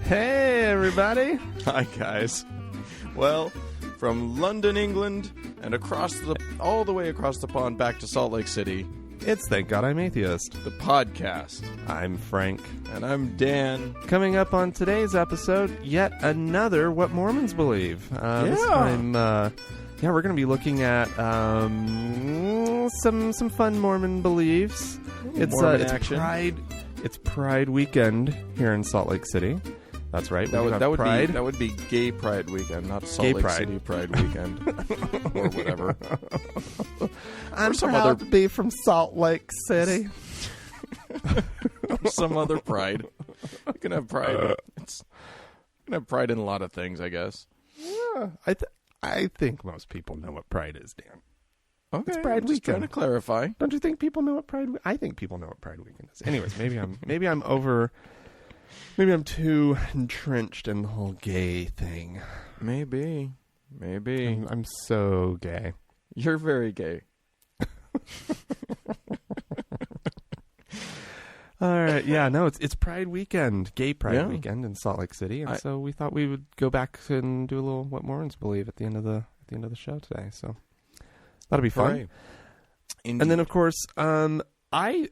Hey, everybody. Hi, guys. Well, from London, England, and all the way across the pond back to Salt Lake City, It's Thank God I'm Atheist. the podcast. I'm Frank. And I'm Dan. Coming up on today's episode, yet another What Mormons Believe. This time, we're going to be looking at some fun Mormon beliefs. Mormon action. It's Pride weekend here in Salt Lake City. That's right. That would be Gay Pride Weekend, not Salt Lake City Pride Weekend. Or whatever. I'm proud to be from Salt Lake City. Some other pride. You can have pride. You can have pride in a lot of things, I guess. Yeah, I think most people know what Pride is, Dan. Okay, it's Pride I'm just trying to clarify. Don't you think people know what Pride? I think people know what Pride Weekend is. Anyways, maybe I'm too entrenched in the whole gay thing. Maybe. I'm so gay. You're very gay. All right, yeah, no, it's Pride Weekend, Gay Pride Weekend in Salt Lake City, and so we thought we would go back and do a little What Mormons Believe at the end of the show today. So that'll be fun. Right. And then, of course, we had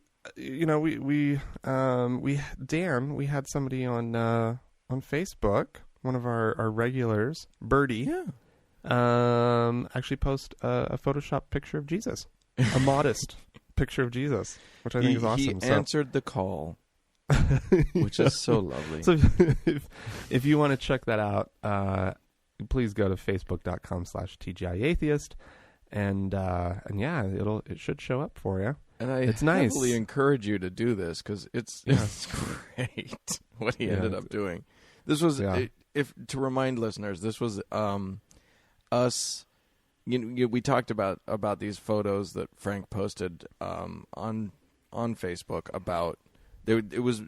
somebody on Facebook, one of our regulars, Birdie, actually post a Photoshop picture of Jesus, a modest picture of Jesus, which I think is awesome. He answered the call, which is so lovely. So if you want to check that out, please go to facebook.com/TGIAtheist, and it should show up for you. And it's heavily encourage you to do this because it's great what he ended up doing. This was, if to remind listeners, this was us. We talked about these photos that Frank posted on Facebook about it was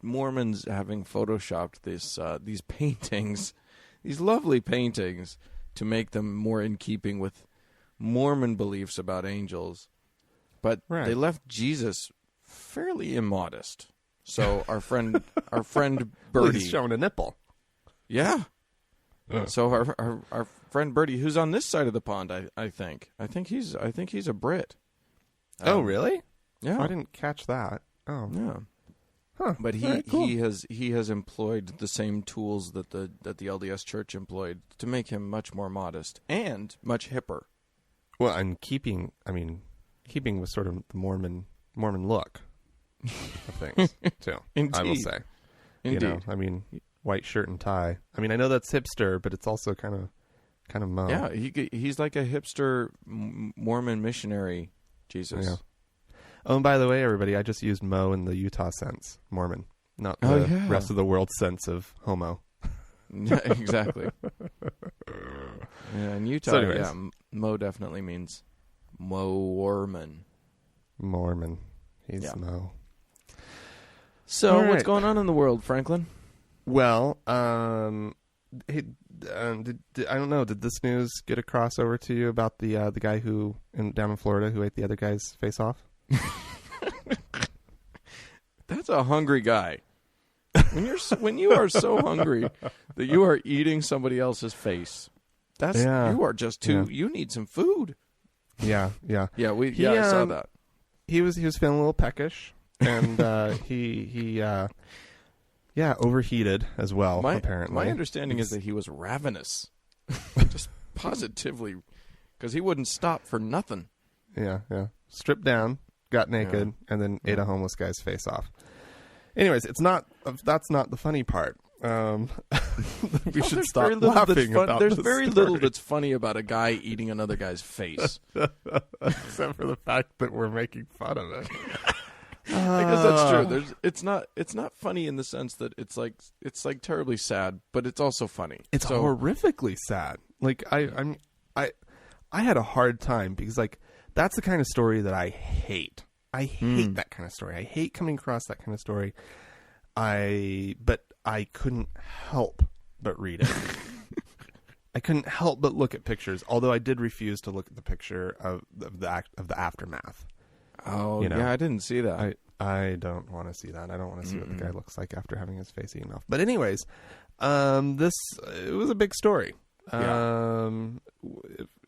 Mormons having photoshopped these paintings, these lovely paintings, to make them more in keeping with Mormon beliefs about angels. But they left Jesus fairly immodest. So our friend Birdie, well, he's showing a nipple. Yeah. So our friend Birdie, who's on this side of the pond, I think he's a Brit. Oh, really? Yeah. I didn't catch that. Oh, yeah. Huh. But Cool. he has employed the same tools that the LDS Church employed to make him much more modest and much hipper. Well, and keeping with sort of the Mormon look of things too. Indeed. I will say. Indeed. White shirt and tie. I know that's hipster, but it's also kind of mo. Yeah, he's like a hipster Mormon missionary, Jesus. Yeah. Oh, and by the way, everybody, I just used mo in the Utah sense, Mormon, not the rest of the world sense of homo. Yeah, exactly. In Utah, so mo definitely means Mormon. Mormon. He's mo. So, what's going on in the world, Franklin? Well, I don't know. Did this news get across over to you about the guy down in Florida who ate the other guy's face off? That's a hungry guy. When you are so hungry that you are eating somebody else's face, you are just too. You need some food. Yeah. I saw that. He was feeling a little peckish, and he overheated as well. Apparently, my understanding is that he was ravenous, just positively, because he wouldn't stop for nothing. Yeah. Stripped down, got naked, and then ate a homeless guy's face off. Anyways, that's not the funny part. We should stop laughing about There's this very story. little that's funny about a guy eating another guy's face. Except for the fact that we're making fun of it. Because that's true. It's not funny in the sense that it's like terribly sad, but it's also funny. It's horrifically sad. Like I had a hard time because that's the kind of story that I hate. I hate that kind of story. I hate coming across that kind of story. But I couldn't help but read it. I couldn't help but look at pictures, although I did refuse to look at the picture of the aftermath. Oh, yeah, I didn't see that. I don't want to see that. I don't want to see what the guy looks like after having his face eaten off. But anyways, it was a big story. And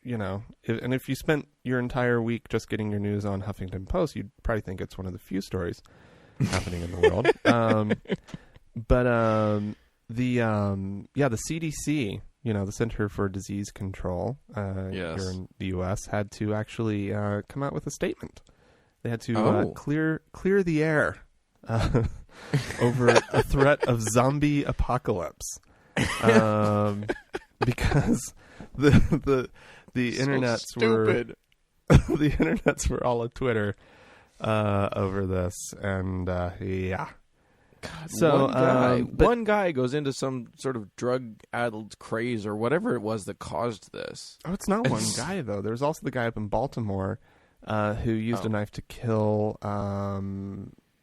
if you spent your entire week just getting your news on Huffington Post, you'd probably think it's one of the few stories happening in the world. The CDC, the Center for Disease Control, here in the U.S., had to actually come out with a statement. They had to clear the air over a threat of zombie apocalypse, because the internets were the internets were all at Twitter over this, and yeah. God, so one guy goes into some sort of drug-addled craze or whatever it was that caused this. Oh, it's not one guy though. There's also the guy up in Baltimore who used a knife to kill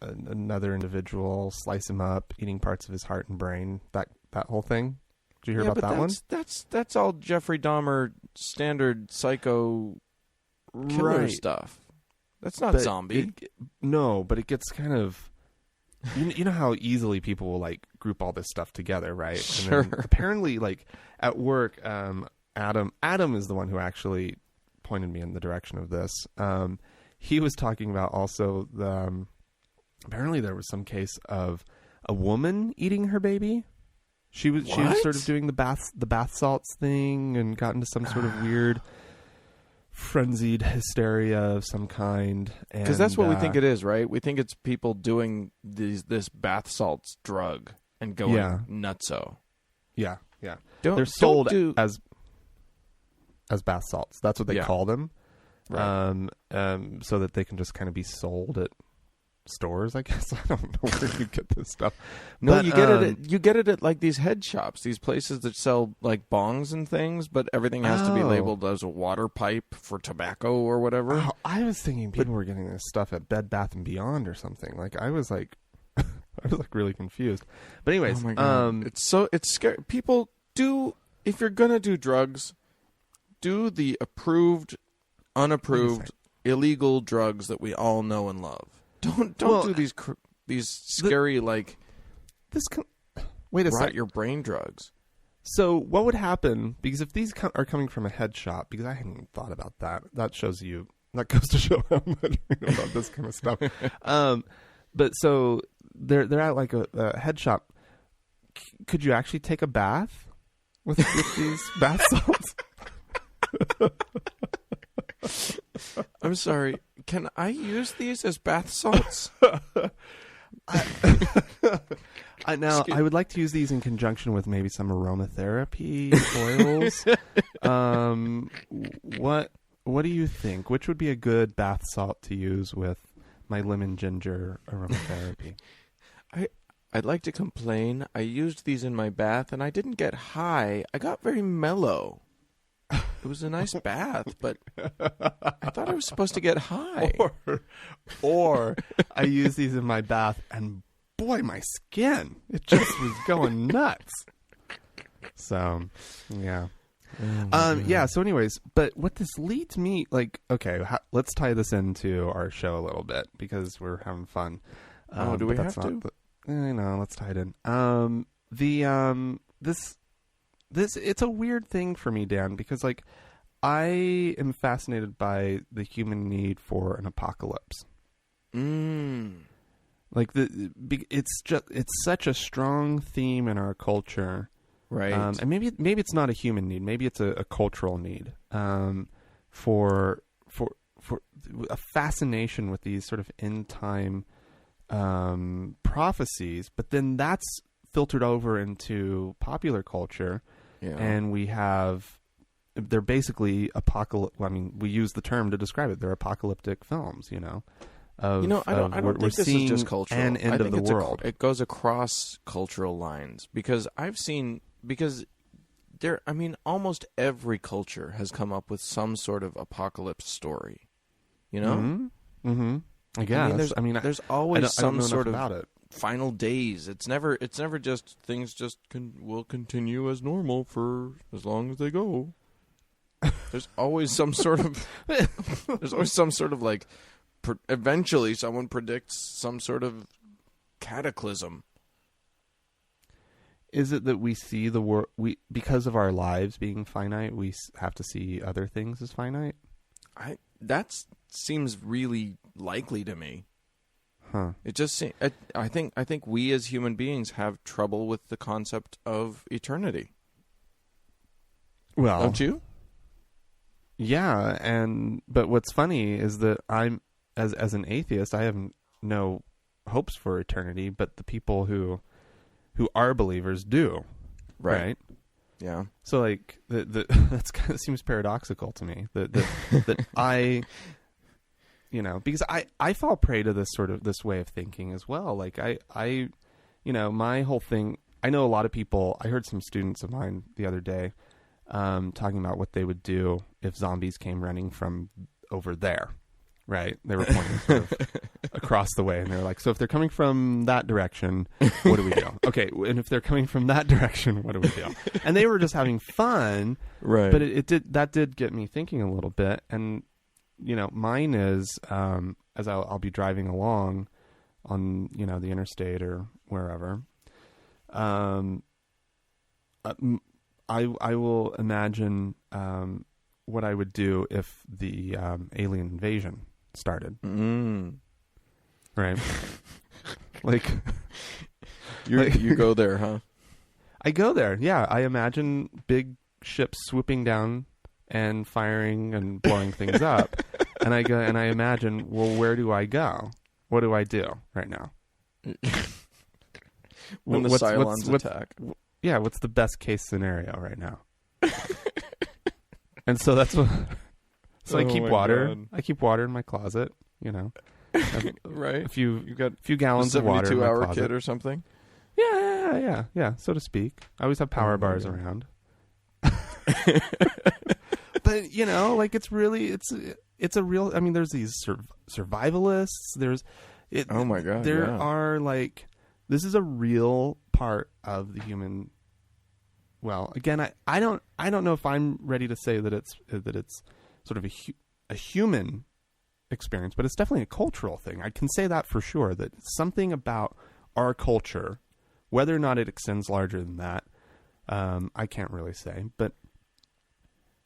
another individual, slice him up, eating parts of his heart and brain. That whole thing. Did you hear about that one? That's all Jeffrey Dahmer standard psycho killer stuff. That's not zombie. No, but it gets kind of. You know how easily people will like group all this stuff together, right? Sure. And then apparently, like at work, Adam is the one who actually pointed me in the direction of this. He was talking about also apparently there was some case of a woman eating her baby. She was sort of doing the bath salts thing and got into some sort of weird frenzied hysteria of some kind, because that's what we think it is, right? We think it's people doing this bath salts drug and going nutso. Yeah. They're sold as bath salts. That's what they call them, right. So that they can just kind of be sold at stores, I guess. I don't know where you get this stuff. No, but, you get it at like these head shops, these places that sell like bongs and things, but everything has to be labeled as a water pipe for tobacco or whatever. Oh, I was thinking people were getting this stuff at Bed Bath and Beyond or something. Like I was like really confused. But anyways, oh my God. It's scary. People if you're gonna do drugs, do the approved, unapproved, illegal drugs that we all know and love. Don't do these scary wait a second, your brain drugs. So what would happen? Because if these are coming from a head shop, because I hadn't even thought about that. That goes to show how much I know about this kind of stuff. But so they're at like a head shop. Could you actually take a bath with these bath salts? I'm sorry. Can I use these as bath salts? I would like to use these in conjunction with maybe some aromatherapy oils. What do you think? Which would be a good bath salt to use with my lemon ginger aromatherapy? I'd like to complain. I used these in my bath and I didn't get high. I got very mellow. It was a nice bath, but I thought I was supposed to get high. Or I use these in my bath, and boy, my skin, it just was going nuts. So, yeah. So anyways, but what this leads me, like, okay, let's tie this into our show a little bit, because we're having fun. Do we have to? Let's tie it in. This it's a weird thing for me, Dan, because like I am fascinated by the human need for an apocalypse. Like it's such a strong theme in our culture, right? And maybe it's not a human need, maybe it's a cultural need, for a fascination with these sort of end time prophecies, but then that's filtered over into popular culture. Yeah. And they're basically we use the term to describe it. They're apocalyptic films, I don't think this is just cultural. An end of the world. It goes across cultural lines, because almost every culture has come up with some sort of apocalypse story, Mm-hmm. I guess. There's always some sort of about it. Final days. It's never just things will continue as normal for as long as they go. There's always some sort of like eventually someone predicts some sort of cataclysm. Is it that we see the world, because of our lives being finite, we have to see other things as finite? That seems really likely to me. Huh. It just seems, I think we as human beings have trouble with the concept of eternity. Well, don't you? Yeah, but what's funny is that I'm as an atheist, I have no hopes for eternity, but the people who are believers do, right? Yeah. So like that's kind of seems paradoxical to me that I, because I fall prey to this way of thinking as well. Like I my whole thing. I know a lot of people. I heard some students of mine the other day talking about what they would do if zombies came running from over there. Right, they were pointing sort of across the way, and they were like, "So if they're coming from that direction, what do we do? Okay, and if they're coming from that direction, what do we do?" And they were just having fun, right? But that did get me thinking a little bit. And mine is as I'll be driving along on the interstate or wherever, I will imagine what I would do if the alien invasion started. Right? Like you go there, huh? I go there. Yeah, I imagine big ships swooping down and firing and blowing things up. And I go and I imagine, well, where do I go? What do I do right now? When the Cylons attack. Yeah, what's the best case scenario right now? And so that's what. So I keep water. God. I keep water in my closet. Right. A few gallons of water in my 72-hour closet. kit or something. Yeah, so to speak. I always have power bars around. But it's really it's a real. I mean, there's these survivalists. There's it. Oh my God. There are this is a real part of the human. Well, again, I don't know if I'm ready to say that it's sort of a human experience, but it's definitely a cultural thing. I can say that for sure. That something about our culture, whether or not it extends larger than that, I can't really say. But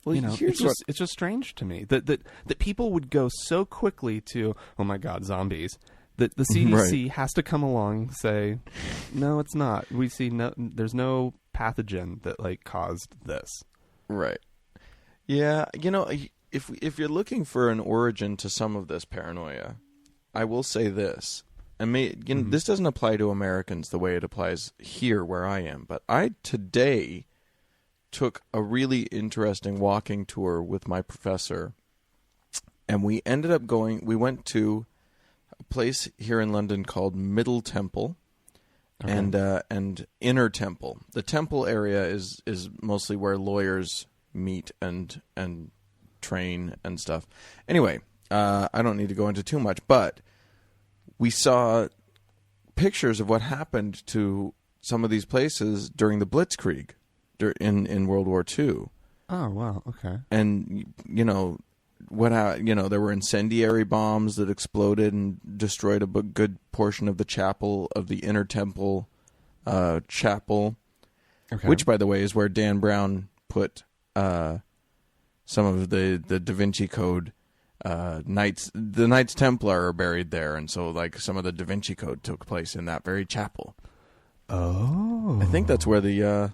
it's just strange to me that people would go so quickly to, oh my God, zombies. That the CDC has to come along and say, no, it's not. We see there's no pathogen that caused this. Right. Yeah. If you're looking for an origin to some of this paranoia, I will say this. This doesn't apply to Americans the way it applies here where I am, but I today took a really interesting walking tour with my professor, and we ended up we went to a place here in London called Middle Temple. Okay. And Inner Temple. The Temple area is mostly where lawyers meet and train and stuff. Anyway, I don't need to go into too much, but we saw pictures of what happened to some of these places during the Blitzkrieg in World War II. Oh wow! Okay. And there were incendiary bombs that exploded and destroyed a good portion of the chapel of the Inner Temple chapel, which, by the way, is where Dan Brown put some of the Da Vinci Code knights. The Knights Templar are buried there, and so some of the Da Vinci Code took place in that very chapel. Oh, I think that's where the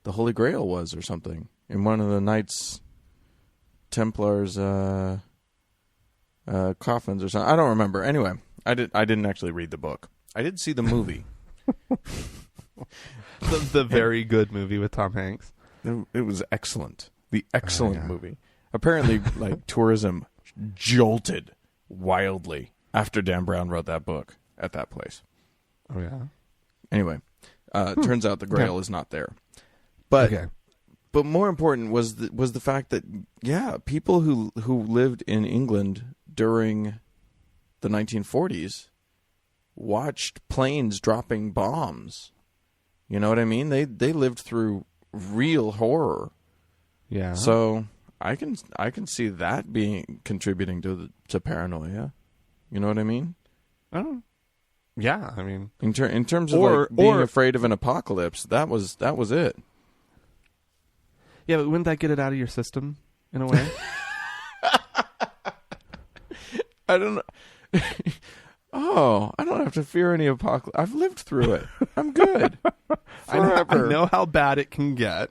Holy Grail was, or something, in one of the Knights Templars' coffins or something. I don't remember. Anyway, I didn't actually read the book. I did see the movie. the very good movie with Tom Hanks. It was excellent. The excellent movie. Apparently, tourism jolted wildly after Dan Brown wrote that book at that place. Oh yeah. Anyway, turns out the Grail is not there. But But more important was the fact that people who lived in England during the 1940s watched planes dropping bombs. You know what I mean? They lived through real horror. Yeah. So I can see that being contributing to paranoia. You know what I mean? Oh, yeah. I mean, in terms of being afraid of an apocalypse, that was it. Yeah, but wouldn't that get it out of your system in a way? I don't know. Oh, I don't have to fear any apocalypse. I've lived through it. I'm good. I know how bad it can get,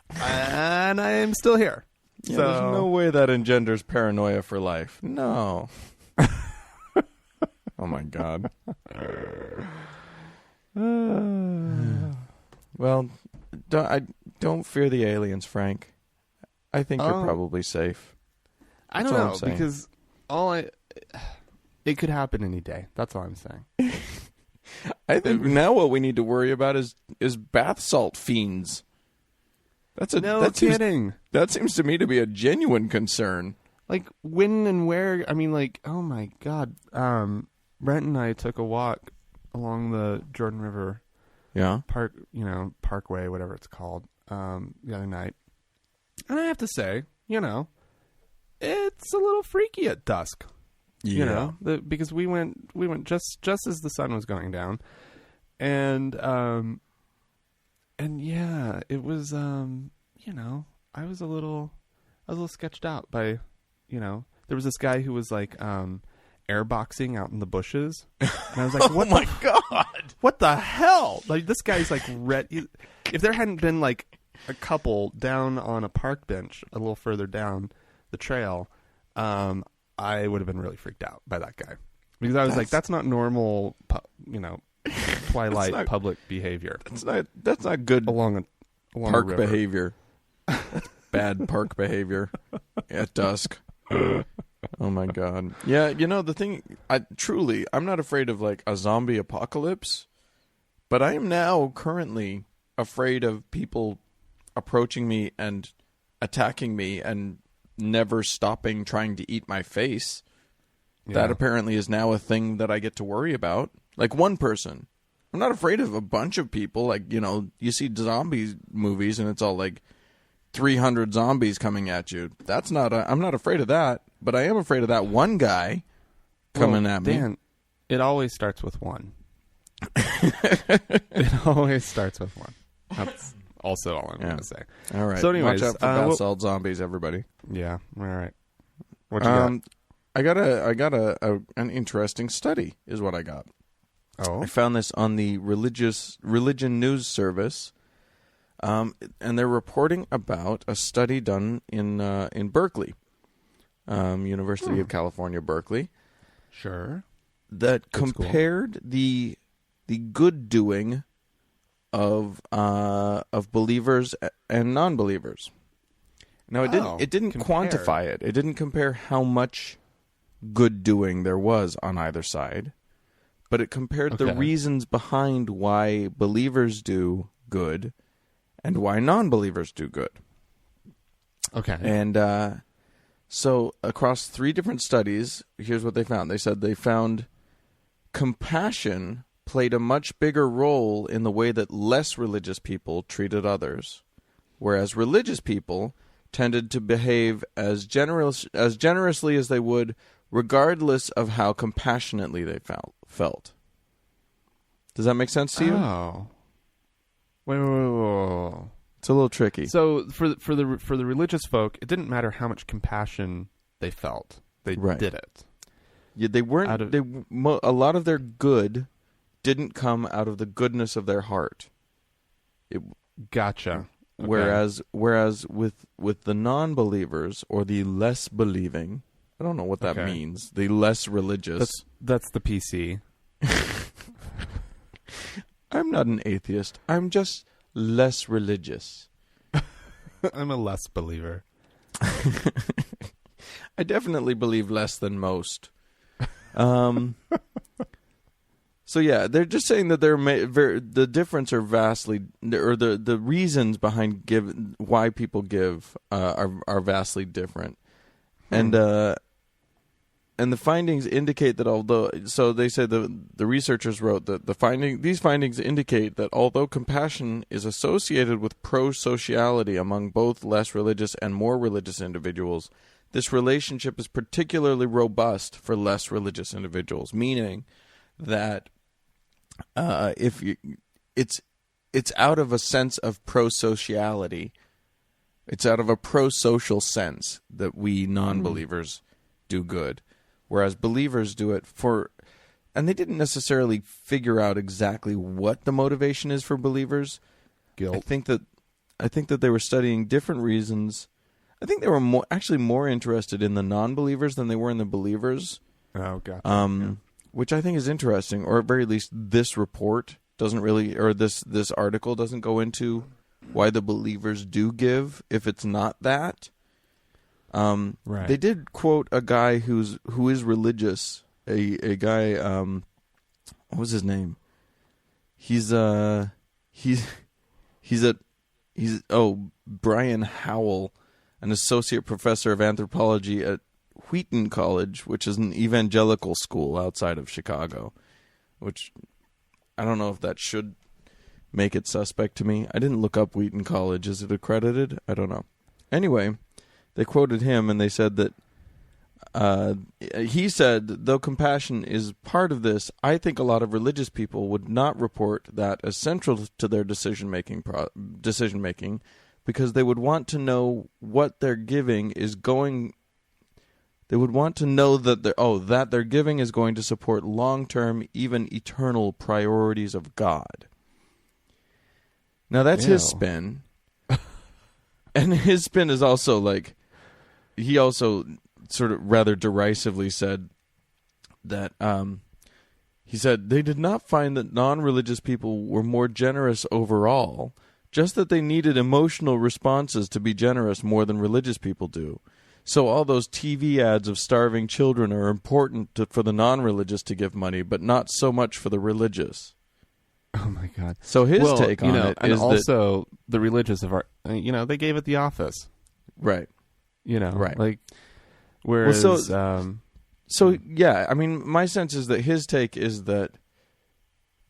and I am still here. Yeah, there's no way that engenders paranoia for life. No. Oh, my God. Well, don't fear the aliens, Frank. I think you're probably safe. I don't know, because it could happen any day. That's all I'm saying. I think now what we need to worry about is bath salt fiends. No kidding. That seems to me to be a genuine concern. Like, when and where? I mean, like, oh my God. Brent and I took a walk along the Jordan River Park, Parkway, whatever it's called, the other night. And I have to say, it's a little freaky at dusk. Yeah. Because we went just as the sun was going down. And yeah, it was, I was a little sketched out by, there was this guy who was like, airboxing out in the bushes. And I was like, oh my God, what the hell? Like, this guy's like if there hadn't been like a couple down on a park bench a little further down the trail, I would have been really freaked out by that guy, because I was like, that's not normal, Twilight public behavior. That's not good along park behavior. That's bad park behavior at dusk. Oh my God. Yeah, the thing, I'm not afraid of like a zombie apocalypse, but I am now currently afraid of people approaching me and attacking me and never stopping trying to eat my face. Yeah. That apparently is now a thing that I get to worry about. Like one person. I'm not afraid of a bunch of people. Like, you see zombie movies and it's all like 300 zombies coming at you. I'm not afraid of that, but I am afraid of that one guy coming at me. Dan, it always starts with one. It always starts with one. That's also all I'm going to say. All right. So anyways, watch out for bath-salt zombies, everybody. Yeah. All right. What you got? I got an interesting study is what I got. Oh. I found this on the religion news service. And they're reporting about a study done in Berkeley, University of California, Berkeley. Sure. That compared the good doing of believers and non-believers. Now it didn't quantify it. It didn't compare how much good doing there was on either side, but it compared the reasons behind why believers do good and why non-believers do good. Okay. And so across 3 different studies, here's what they found. They said they found compassion played a much bigger role in the way that less religious people treated others, whereas religious people tended to behave as generously as they would, regardless of how compassionately they felt. Does that make sense to you? Oh. Wait. It's a little tricky. So for the religious folk, it didn't matter how much compassion they felt; they did it. Yeah, they weren't. A lot of their good didn't come out of the goodness of their heart. Gotcha. Whereas with the non-believers or the less believing, I don't know what that means. The less religious. That's the PC. I'm not an atheist. I'm just less religious. I'm a less believer. I definitely believe less than most. So yeah, they're just saying that the difference are vastly, or the reasons behind why people give are vastly different, and the findings indicate that although, so they say the researchers wrote that these findings indicate that although compassion is associated with pro-sociality among both less religious and more religious individuals, this relationship is particularly robust for less religious individuals, meaning that it's out of a sense of pro-sociality, it's out of a pro-social sense that we non-believers do good. Whereas believers do it and they didn't necessarily figure out exactly what the motivation is for believers. Guilt. I think that they were studying different reasons. I think they were more interested in the non-believers than they were in the believers. Oh, gotcha. Which I think is interesting, or at very least this report doesn't really, or this article doesn't go into why the believers do give if it's not that. Right. They did quote a guy who is religious. A guy. What was his name? He's Brian Howell, an associate professor of anthropology at Wheaton College, which is an evangelical school outside of Chicago. Which I don't know if that should make it suspect to me. I didn't look up Wheaton College. Is it accredited? I don't know. Anyway. They quoted him, and they said that he said, though compassion is part of this, I think a lot of religious people would not report that as central to their decision-making because they would want to know what their giving is going. They would want to know that their giving is going to support long-term, even eternal priorities of God. Now that's his spin, and his spin is also like. He also sort of rather derisively said that he said they did not find that non-religious people were more generous overall, just that they needed emotional responses to be generous more than religious people do. So all those TV ads of starving children are important for the non-religious to give money, but not so much for the religious. Oh my God! So his take on it and is also the religious of our, they gave it the office, right? Right. Like, whereas, so yeah, I mean, my sense is that his take is that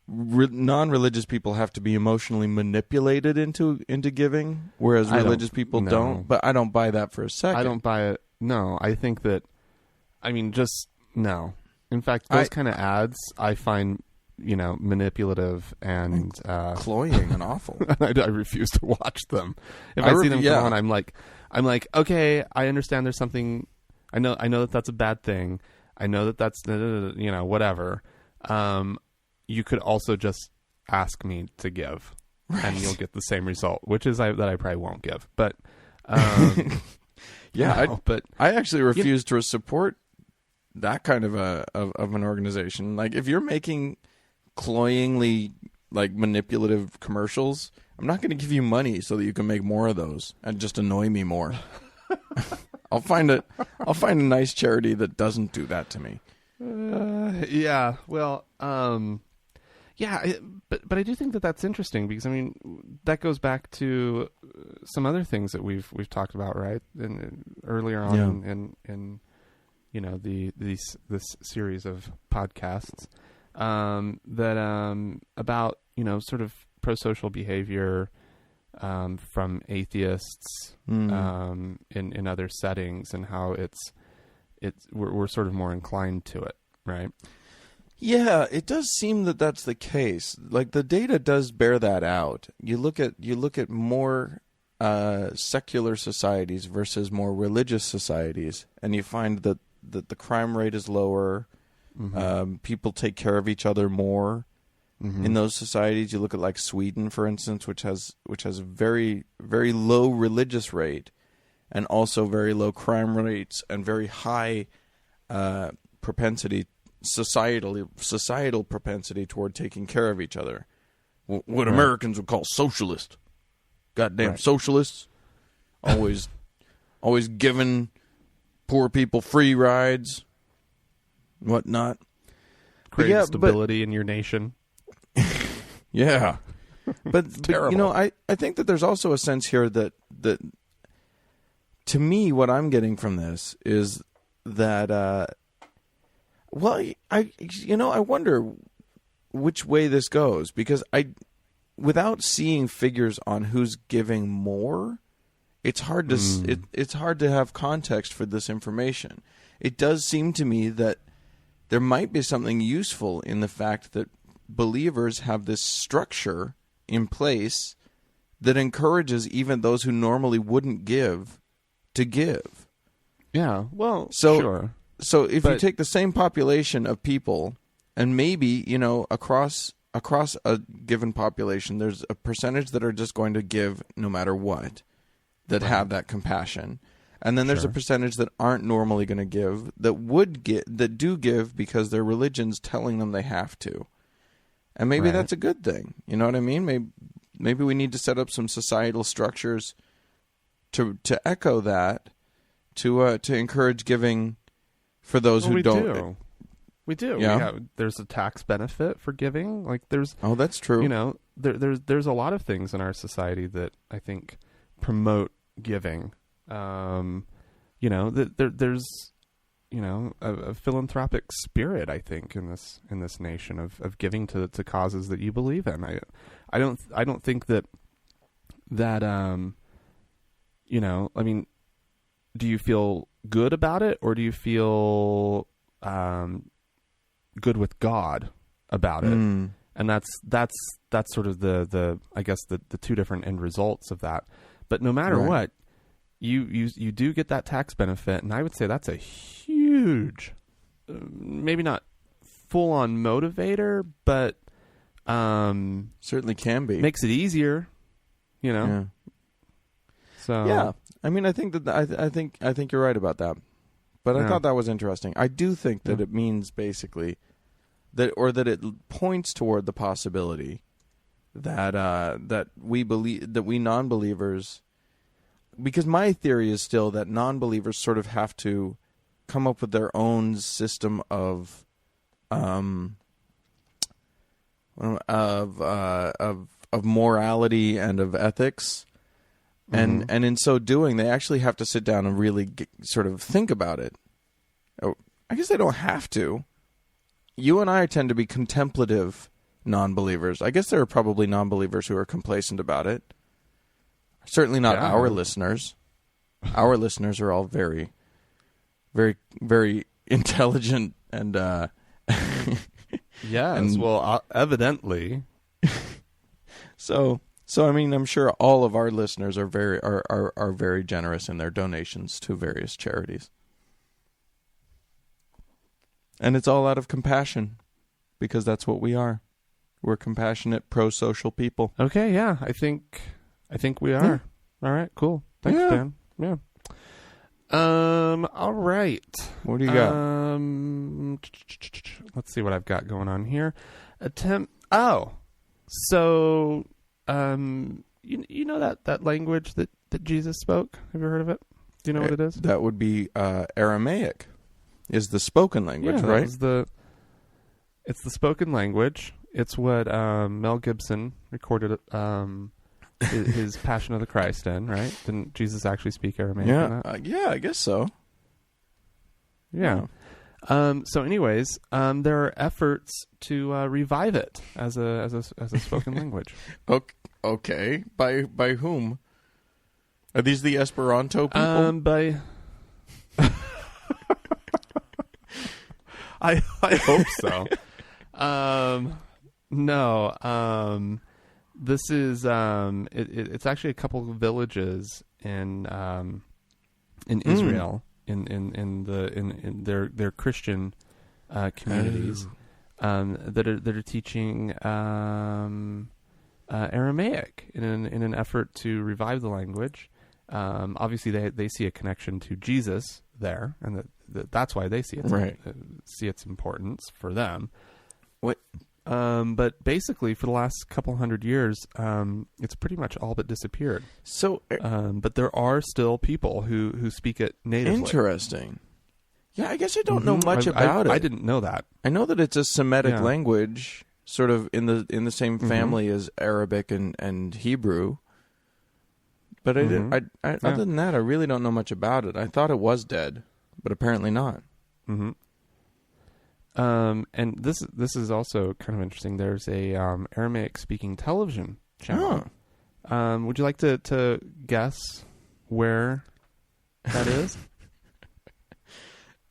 non-religious people have to be emotionally manipulated into giving, whereas religious people don't. But I don't buy that for a second. I don't buy it. No, I think that, just no. In fact, those kind of ads I find, manipulative and cloying and awful. I refuse to watch them. If I see them come on, I'm like, okay, I understand there's something. I know that that's a bad thing. I know that that's whatever. You could also just ask me to give, and you'll get the same result, which is that I probably won't give. But but I actually refuse to support that kind of an organization. Like, if you're making cloyingly manipulative commercials, I'm not going to give you money so that you can make more of those and just annoy me more. I'll find a nice charity that doesn't do that to me. But I do think that that's interesting because that goes back to some other things that we've talked about, right? And earlier on in this series of podcasts that about sort of pro-social behavior from atheists in other settings, and how we're sort of more inclined to it, right? Yeah, it does seem that that's the case. Like, the data does bear that out. You look at more secular societies versus more religious societies, and you find that the crime rate is lower. Mm-hmm. People take care of each other more in those societies. You look at like Sweden, for instance, which has a very, very low religious rate, and also very low crime rates and very high societal propensity toward taking care of each other. What Americans would call socialist. Goddamn socialists. Always giving poor people free rides, whatnot. Creating stability in your nation. Yeah. But I think that there's also a sense here that to me, what I'm getting from this is that Well, I wonder which way this goes, because without seeing figures on who's giving more, it's hard to it's hard to have context for this information. It does seem to me that there might be something useful in the fact that believers have this structure in place that encourages even those who normally wouldn't give to give. Yeah, well, so, sure. So if you take the same population of people, and maybe, across a given population, there's a percentage that are just going to give no matter what, that have that compassion. And then there's a percentage that aren't normally going to give, that do give because their religion's telling them they have to. And maybe that's a good thing. You know what I mean? Maybe we need to set up some societal structures to echo that, to encourage giving for those who don't. We do. Yeah. There's a tax benefit for giving. Like that's true. There's a lot of things in our society that I think promote giving. There's a philanthropic spirit, I think, in this nation of giving to causes that you believe in. I don't think that I mean, do you feel good about it, or do you feel good with God about it? And that's sort of the I guess the two different end results of that. But no matter what, you do get that tax benefit, and I would say that's a huge, maybe not full on motivator, but certainly can be. Makes it easier, Yeah. So yeah, I mean, I think that I think you're right about that. But I thought that was interesting. I do think that it means basically that it points toward the possibility that we believe, that we non-believers, because my theory is still that non-believers sort of have to come up with their own system of morality and of ethics. And in so doing, they actually have to sit down and really sort of think about it. I guess they don't have to. You and I tend to be contemplative non-believers. I guess there are probably non-believers who are complacent about it. Certainly not our listeners. Our listeners are all very, very, very intelligent and yes. Well, evidently. So I mean, I'm sure all of our listeners are very generous in their donations to various charities. And it's all out of compassion, because that's what we are. We're compassionate, pro-social people. Okay, yeah, I think we are. Yeah. All right, cool. Thanks, Dan. Yeah. All right. What do you got? Let's see what I've got going on here. So you know that language that Jesus spoke? Have you heard of it? Do you know what it is? That would be Aramaic. Is the spoken language, right? It's the spoken language. It's what Mel Gibson recorded his Passion of the Christ in, right? Didn't Jesus actually speak Aramaic? Yeah, I guess so. Yeah. So, anyways, there are efforts to revive it as a spoken language. Okay, by whom? Are these the Esperanto people? By I hope so. No. This is it's actually a couple of villages in Israel in their Christian communities that are teaching Aramaic in an effort to revive the language. Obviously, they see a connection to Jesus there, and that's why they see its importance for them. What? But basically, for the last couple hundred years, it's pretty much all but disappeared. So, but there are still people who speak it natively. Interesting. Yeah, I guess I don't know much about it. I didn't know that. I know that it's a Semitic language, sort of in the same family as Arabic and Hebrew. But other than that, I really don't know much about it. I thought it was dead, but apparently not. And this is also kind of interesting. There's a Aramaic speaking television channel. Oh. Would you like to guess where that is?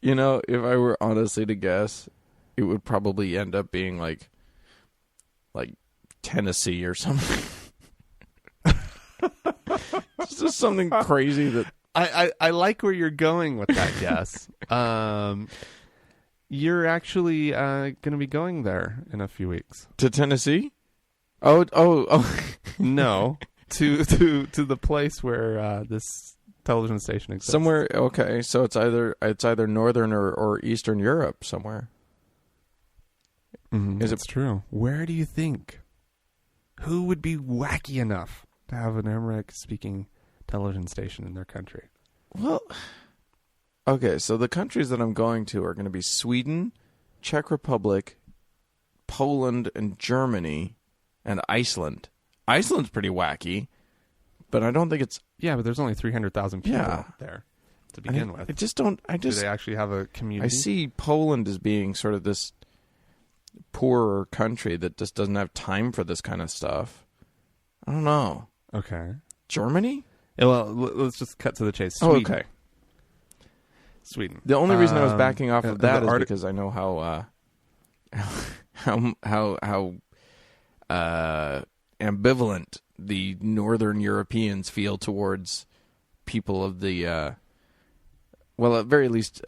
You know, if I were honestly to guess, it would probably end up being like Tennessee or something. It's just something crazy that I like where you're going with that guess. You're actually going to be going there in a few weeks. To Tennessee? Oh. No, to the place where this television station exists. Somewhere. Okay, so it's either northern or eastern Europe somewhere. Mm-hmm, it's true. Where do you think? Who would be wacky enough to have an Aramaic-speaking television station in their country? Well, okay, so the countries that I'm going to are going to be Sweden, Czech Republic, Poland, and Germany, and Iceland. Iceland's pretty wacky, but I don't think it's... Yeah, but there's only 300,000 people there to begin with. Do they actually have a community? I see Poland as being sort of this poorer country that just doesn't have time for this kind of stuff. I don't know. Okay. Germany? Yeah, well, let's just cut to the chase. Sweden. Oh, okay. Sweden. The only reason I was backing off of that is because I know how ambivalent the Northern Europeans feel towards people of the at very least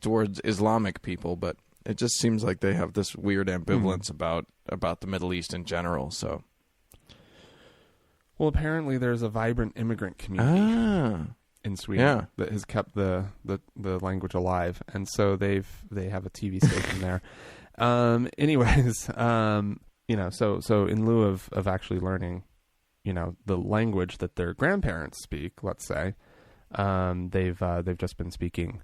towards Islamic people, but it just seems like they have this weird ambivalence about the Middle East in general. So, well, apparently there's a vibrant immigrant community in Sweden that has kept the language alive, and so they have a TV station there. Anyways, so in lieu of actually learning, the language that their grandparents speak, let's say, they've just been speaking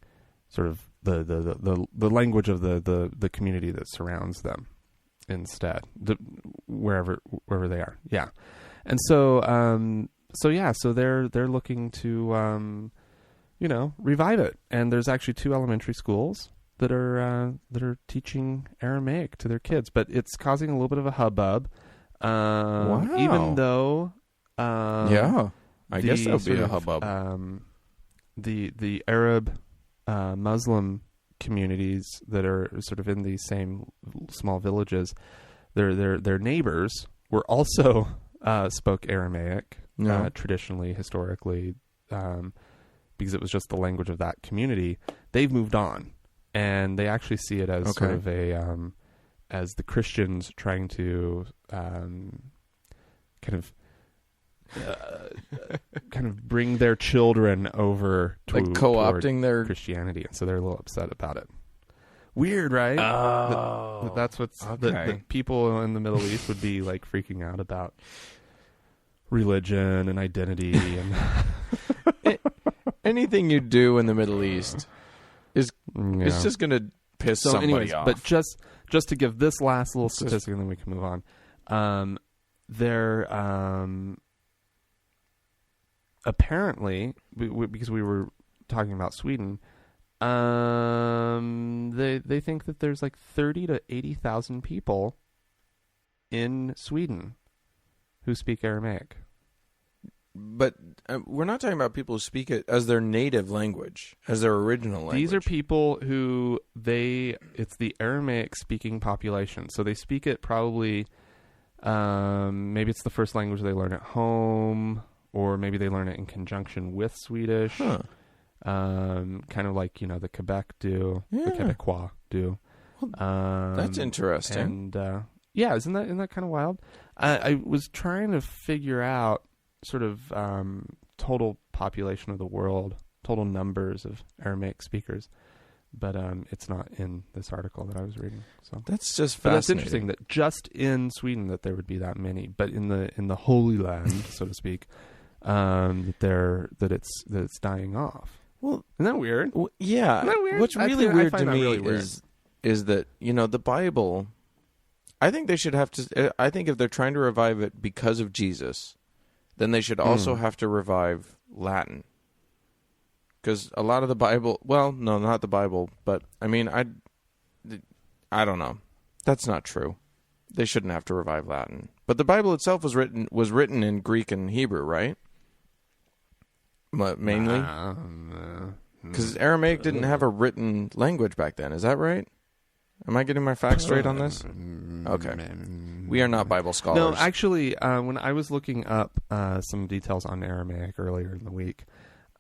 sort of the language of the community that surrounds them instead, wherever they are. Yeah. And so they're looking to revive it. And there's actually 2 elementary schools that are teaching Aramaic to their kids, but it's causing a little bit of a hubbub. Wow. Even though I guess that would be a hubbub. The Arab Muslim communities that are sort of in these same small villages, their neighbors were also spoke Aramaic traditionally, historically, because it was just the language of that community. They've moved on, and they actually see it as sort of a as the Christians trying to kind of bring their children over to like co-opting their Christianity, and so they're a little upset about it. Weird, right? Oh, that's what's the people in the Middle East would be like freaking out about religion and identity and anything you do in the Middle East is just going to piss somebody off. But just to give this last little statistic, and then we can move on. They're apparently, because we were talking about Sweden, they think that there's like 30 to 80,000 people in Sweden who speak Aramaic. But we're not talking about people who speak it as their native language, as their original language. These are people who it's the Aramaic speaking population. So they speak it probably, maybe it's the first language they learn at home, or maybe they learn it in conjunction with Swedish. Huh. Kind of like, the Quebec do, the Quebecois do. Well, that's interesting. And isn't that kind of wild? I was trying to figure out sort of total population of the world, total numbers of Aramaic speakers, but it's not in this article that I was reading. So that's just fascinating. But that's interesting that just in Sweden that there would be that many, but in the Holy Land, so to speak, that it's dying off. Well, isn't that weird? Well, yeah. Isn't that weird? What's really weird to me really is that the Bible. I think they should have to. I think if they're trying to revive it because of Jesus, then they should also have to revive Latin. Because a lot of the Bible, well, no, not the Bible, but I mean, I I don't know. That's not true. They shouldn't have to revive Latin. But the Bible itself was written in Greek and Hebrew, right? Mainly? Because Aramaic didn't have a written language back then. Is that right? Am I getting my facts straight on this? Okay. We are not Bible scholars. No, actually, when I was looking up some details on Aramaic earlier in the week,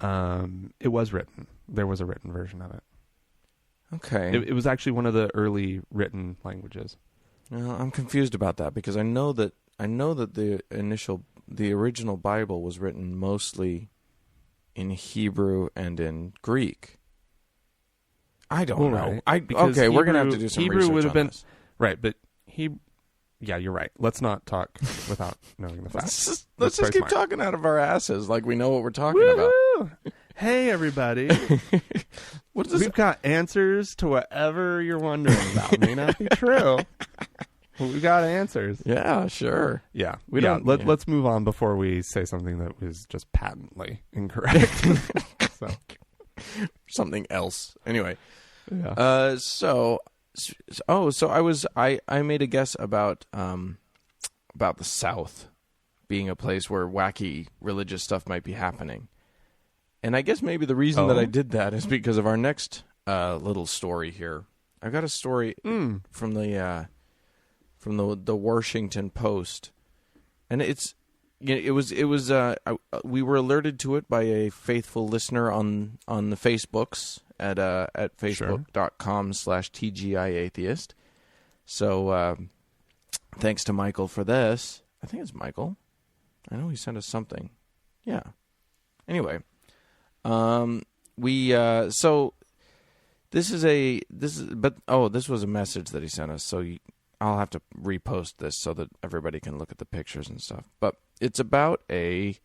it was written. There was a written version of it. Okay. It was actually one of the early written languages. Well, I'm confused about that because I know that the original Bible was written mostly in Hebrew and in Greek. I don't know. Right. Okay, we're gonna have to do some Hebrew research would have on been this. right, but yeah, you're right. Let's not talk without knowing the facts. Let's just keep talking out of our asses like we know what we're talking about. Hey, everybody. We've got answers to whatever you're wondering about. It may not be true. But we got answers. Yeah, sure. Yeah. Let's move on before we say something that was just patently incorrect. Something else. Anyway. Yeah. So I made a guess about the South being a place where wacky religious stuff might be happening. And I guess maybe the reason that I did that is because of our next little story here. I've got a story from the Washington Post, and we were alerted to it by a faithful listener on the Facebooks at facebook.com/TGIAtheist. So thanks to Michael for this. I think it's Michael. I know he sent us something. Yeah. Anyway. This was a message that he sent us, so I'll have to repost this so that everybody can look at the pictures and stuff. But it's about a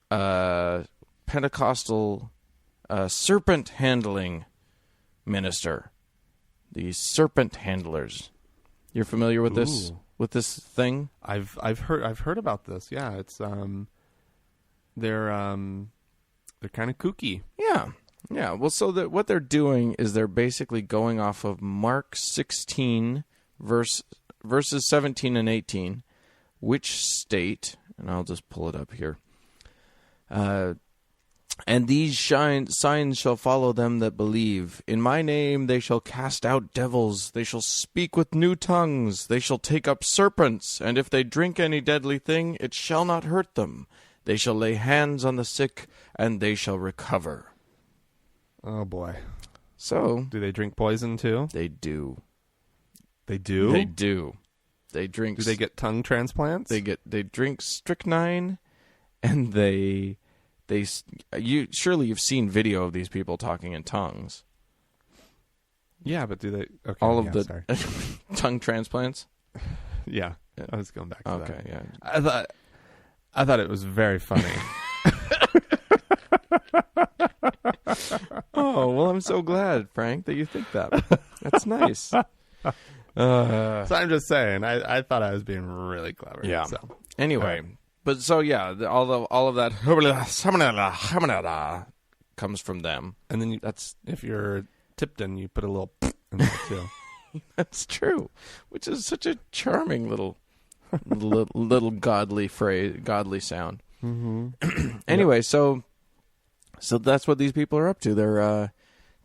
Pentecostal serpent handling minister. The serpent handlers. You're familiar with this? With this thing? I've heard about this. Yeah, it's they're kind of kooky. Yeah. Yeah. Well, so what they're doing is they're basically going off of Mark 16 verses 17 and 18, which state, and I'll just pull it up here. And these signs shall follow them that believe. In my name they shall cast out devils. They shall speak with new tongues. They shall take up serpents. And if they drink any deadly thing, it shall not hurt them. They shall lay hands on the sick, and they shall recover. Oh, boy. So... do they drink poison, too? They do. They do? They do. They drink... do they get tongue transplants? They drink strychnine, and surely you've seen video of these people talking in tongues. Yeah, but do they... okay, all of the tongue transplants? Yeah. I was going back to that. Okay, yeah. I thought it was very funny. Oh, well, I'm so glad, Frank, that you think that. That's nice. So I'm just saying, I thought I was being really clever. Yeah. So. Anyway, but so yeah, all of that comes from them, and then if you're Tipton, you put a little in there too. That's true, which is such a charming little godly phrase, godly sound. Mm-hmm. Anyway, so that's what these people are up to.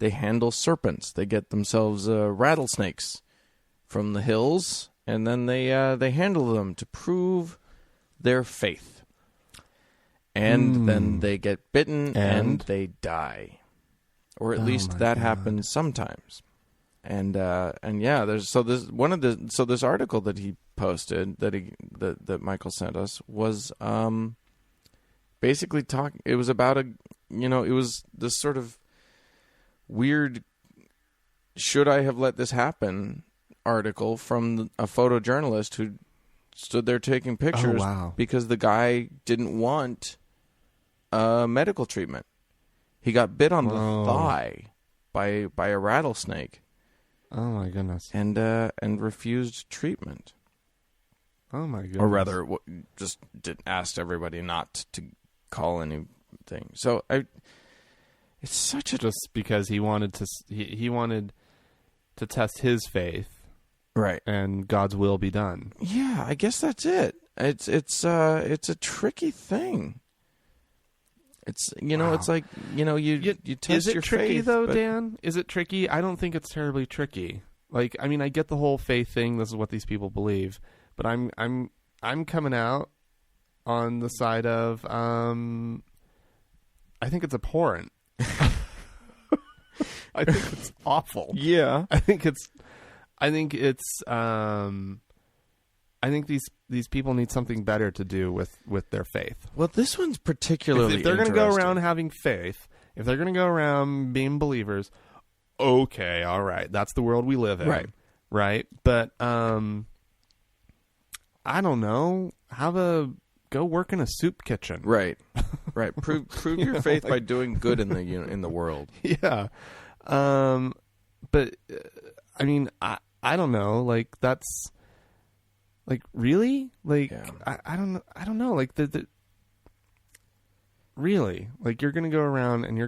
They handle serpents. They get themselves rattlesnakes from the hills, and then they handle them to prove their faith. And then they get bitten and they die, or at least that happens sometimes. And yeah, this article that he posted that Michael sent us was basically talking. It was about it was this sort of weird "should I have let this happen" article from a photojournalist who stood there taking pictures because the guy didn't want medical treatment. He got bit on the thigh by a rattlesnake. Oh my goodness! And refused treatment. Oh my goodness! Or rather, just asked everybody not to call anything. So it's such a just because he wanted to test his faith Right. And God's will be done. Yeah, I guess that's it. It's a tricky thing. It's it's like you test your faith. Is it tricky though, but... Dan? Is it tricky? I don't think it's terribly tricky. Like, I mean, I get the whole faith thing. This is what these people believe, but I'm coming out on the side of I think it's abhorrent. I think it's awful. Yeah, I think these people need something better to do with their faith. Well, this one's particularly if they're going to go around having faith, if they're going to go around being believers, okay, all right, that's the world we live in, right? But I don't know, go work in a soup kitchen, right? Prove your faith by doing good in the world. Yeah, but I mean, I don't know, like that's. Like, really? Like, yeah. I don't know. Like, really? Like, you're going to go around and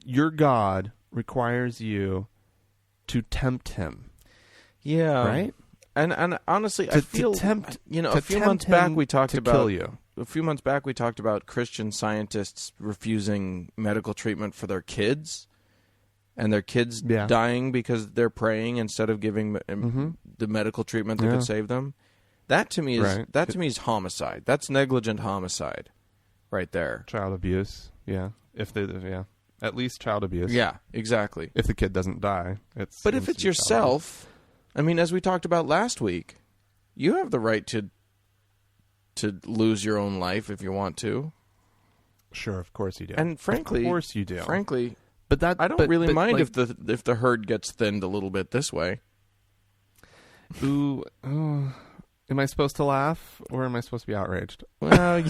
your God requires you to tempt him. Yeah. Right? And honestly, I feel, a few months back we talked about Christian scientists refusing medical treatment for their kids. And their kids dying because they're praying instead of giving the medical treatment that could save them. That to me is homicide. That's negligent homicide, right there. Child abuse. Yeah. At least child abuse. Yeah, exactly. If the kid doesn't die, But if it's yourself, I mean, as we talked about last week, you have the right to lose your own life if you want to. Sure, of course you do. And frankly, of course you do. Frankly. But I don't really mind if the herd gets thinned a little bit this way. Ooh, am I supposed to laugh or am I supposed to be outraged? Well,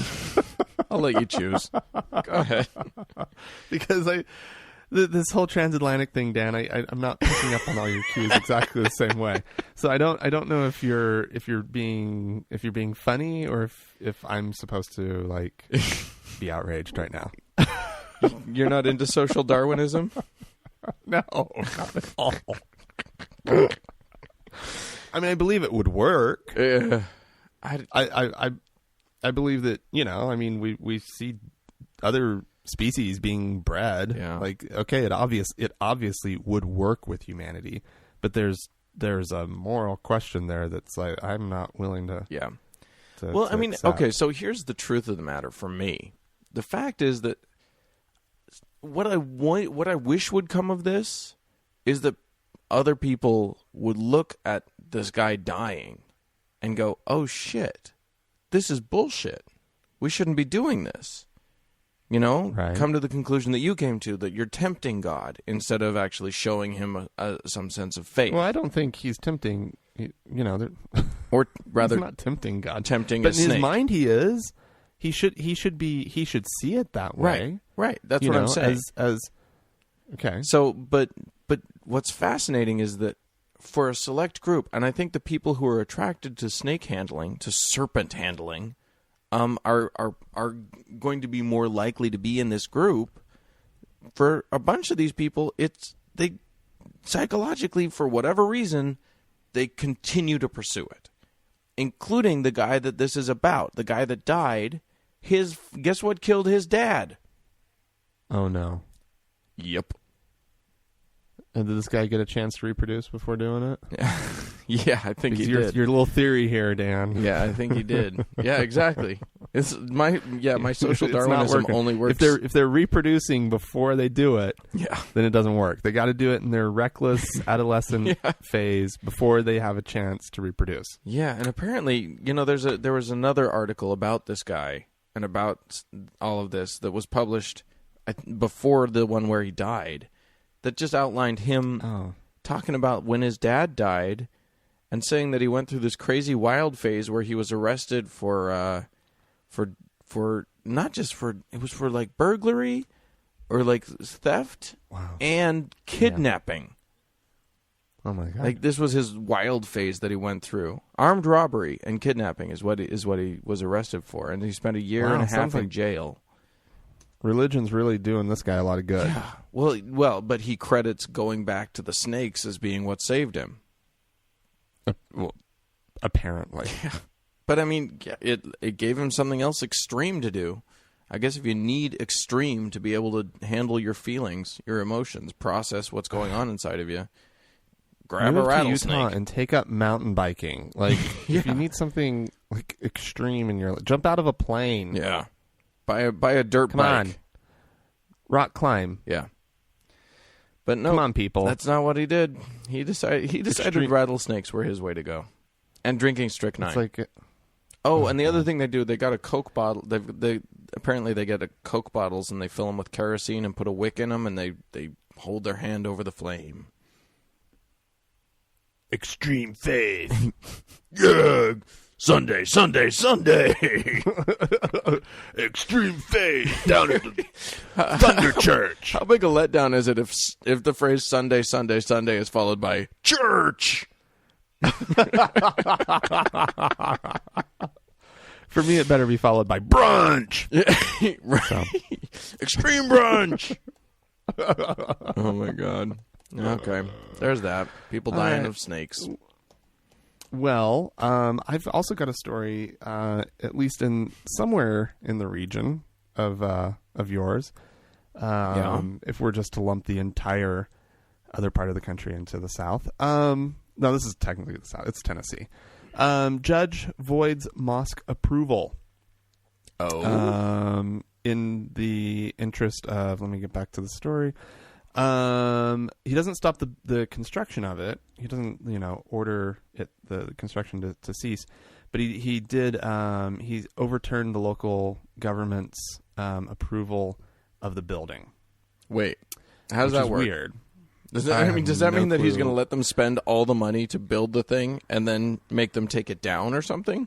I'll let you choose. Go ahead. Because this whole transatlantic thing, Dan, I'm not picking up on all your cues exactly the same way. So I don't know if you're being funny or if I'm supposed to like be outraged right now. You're not into social Darwinism? No, not at all. I mean, I believe it would work. I believe that, I mean, we see other species being bred. Yeah. Like, okay, it obviously would work with humanity, but there's a moral question there that's like I'm not willing to. Yeah. Well, I mean, accept. Okay, so here's the truth of the matter for me. The fact is that what I wish would come of this is that other people would look at this guy dying and go, "Oh shit, this is bullshit. We shouldn't be doing this." Right. Come to the conclusion that you came to, that you're tempting God instead of actually showing him some sense of faith. Well, I don't think he's tempting, or rather, he's not tempting God. Tempting but a snake. In his mind, he is. He should see it that way. Right. That's what I'm saying. Okay. So, but what's fascinating is that for a select group, and I think the people who are attracted to snake handling, to serpent handling, are going to be more likely to be in this group. For a bunch of these people, they psychologically, for whatever reason, they continue to pursue it, including the guy that this is about, the guy that died. Guess what killed his dad? Oh no. Yep. And did this guy get a chance to reproduce before doing it? Yeah, I think he did. Your little theory here, Dan. Yeah, I think he did. Yeah, exactly. It's my social Darwinism only works if they're reproducing before they do it. Yeah, then it doesn't work. They got to do it in their reckless adolescent phase before they have a chance to reproduce. Yeah, and apparently, there was another article about this guy and about all of this that was published before the one where he died, that just outlined him talking about when his dad died and saying that he went through this crazy wild phase where he was arrested for not just for, it was for like burglary or like theft and kidnapping. Oh my God. Like this was his wild phase that he went through. Armed robbery and kidnapping is what he was arrested for, and he spent a year and a half in jail. Religion's really doing this guy a lot of good. Yeah. Well, but he credits going back to the snakes as being what saved him. Well, apparently. Yeah. But I mean, it gave him something else extreme to do. I guess if you need extreme to be able to handle your feelings, your emotions, process what's going on inside of you, grab a rattlesnake. To Utah and take up mountain biking. Like, if you need something like extreme in your life, jump out of a plane. Yeah. Buy a dirt bike. Come on. Rock climb. Yeah. But no, come on, people. That's not what he did. He decided rattlesnakes were his way to go, and drinking strychnine. It's like, and the other thing they do, they got a Coke bottle. Apparently they get Coke bottles and they fill them with kerosene and put a wick in them, and they hold their hand over the flame. Extreme faith. Yeah. Sunday. Extreme faith down at the Thunder Church. How big a letdown is it if the phrase Sunday is followed by church? For me, it better be followed by brunch. Right. So. Extreme brunch. Oh my God. Okay, there's that. People dying of snakes. Well, I've also got a story, at least in somewhere in the region of yours. If we're just to lump the entire other part of the country into the South. No, this is technically the South. It's Tennessee. Judge voids mosque approval. In the interest of, let me get back to the story. He doesn't stop the construction of it. He doesn't, order the construction to cease. But he did. He overturned the local government's approval of the building. Wait, how does that work? Weird. Does that mean that he's going to let them spend all the money to build the thing and then make them take it down or something?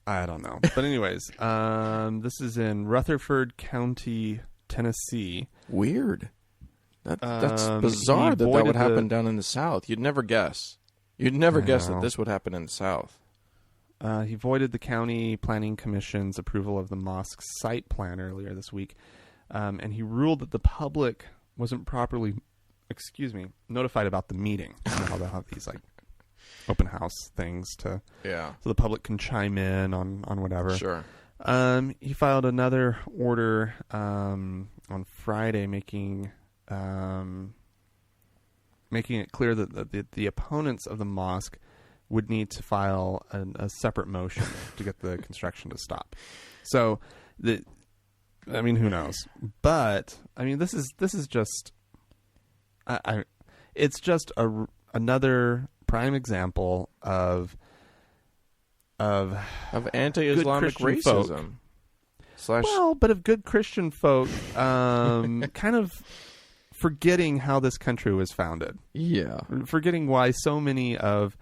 I don't know. But anyways, this is in Rutherford County, Tennessee. Weird. That's bizarre that would happen down in the South. You'd never guess. You'd never guess that this would happen in the South. He voided the county planning commission's approval of the mosque's site plan earlier this week, and he ruled that the public wasn't properly, notified about the meeting. You know how they have these open house things so the public can chime in on whatever. Sure. He filed another order on Friday, making it clear that the opponents of the mosque would need to file a separate motion to get the construction to stop. So, who knows? But this is just, it's just another prime example of anti-Islamic racism. But of good Christian folk, kind of forgetting how this country was founded. Yeah. Forgetting why so many of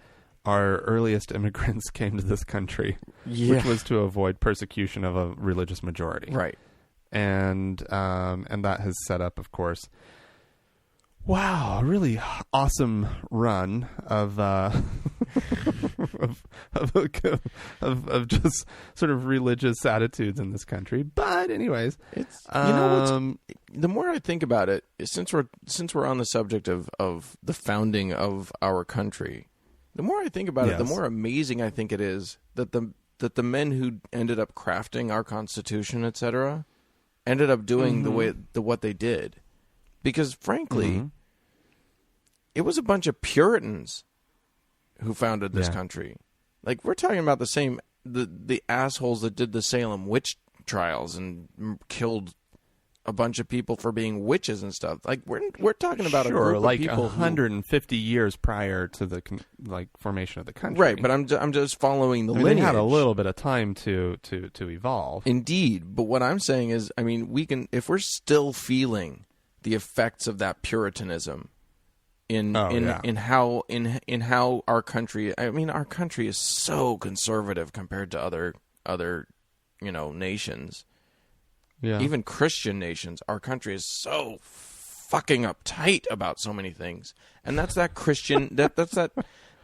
our earliest immigrants came to this country, which was to avoid persecution of a religious majority. Right. And that has set up, of course, a really awesome run of of just sort of religious attitudes in this country. But anyways, it's the more I think about it, since we're on the subject of the founding of our country, the more I think about it, the more amazing I think it is that the men who ended up crafting our Constitution, etc., ended up doing what they did, because frankly, it was a bunch of Puritans who founded this country. Like, we're talking about the assholes that did the Salem witch trials and killed a bunch of people for being witches and stuff. Like, we're talking about a group of people 150 years prior to the formation of the country. Right, but I'm just following the lineage. They had a little bit of time to evolve. Indeed, but what I'm saying is, we can, if we're still feeling the effects of that Puritanism in how our country, our country is so conservative compared to other nations. Yeah. Even Christian nations, our country is so fucking uptight about so many things. And that's that Christian that's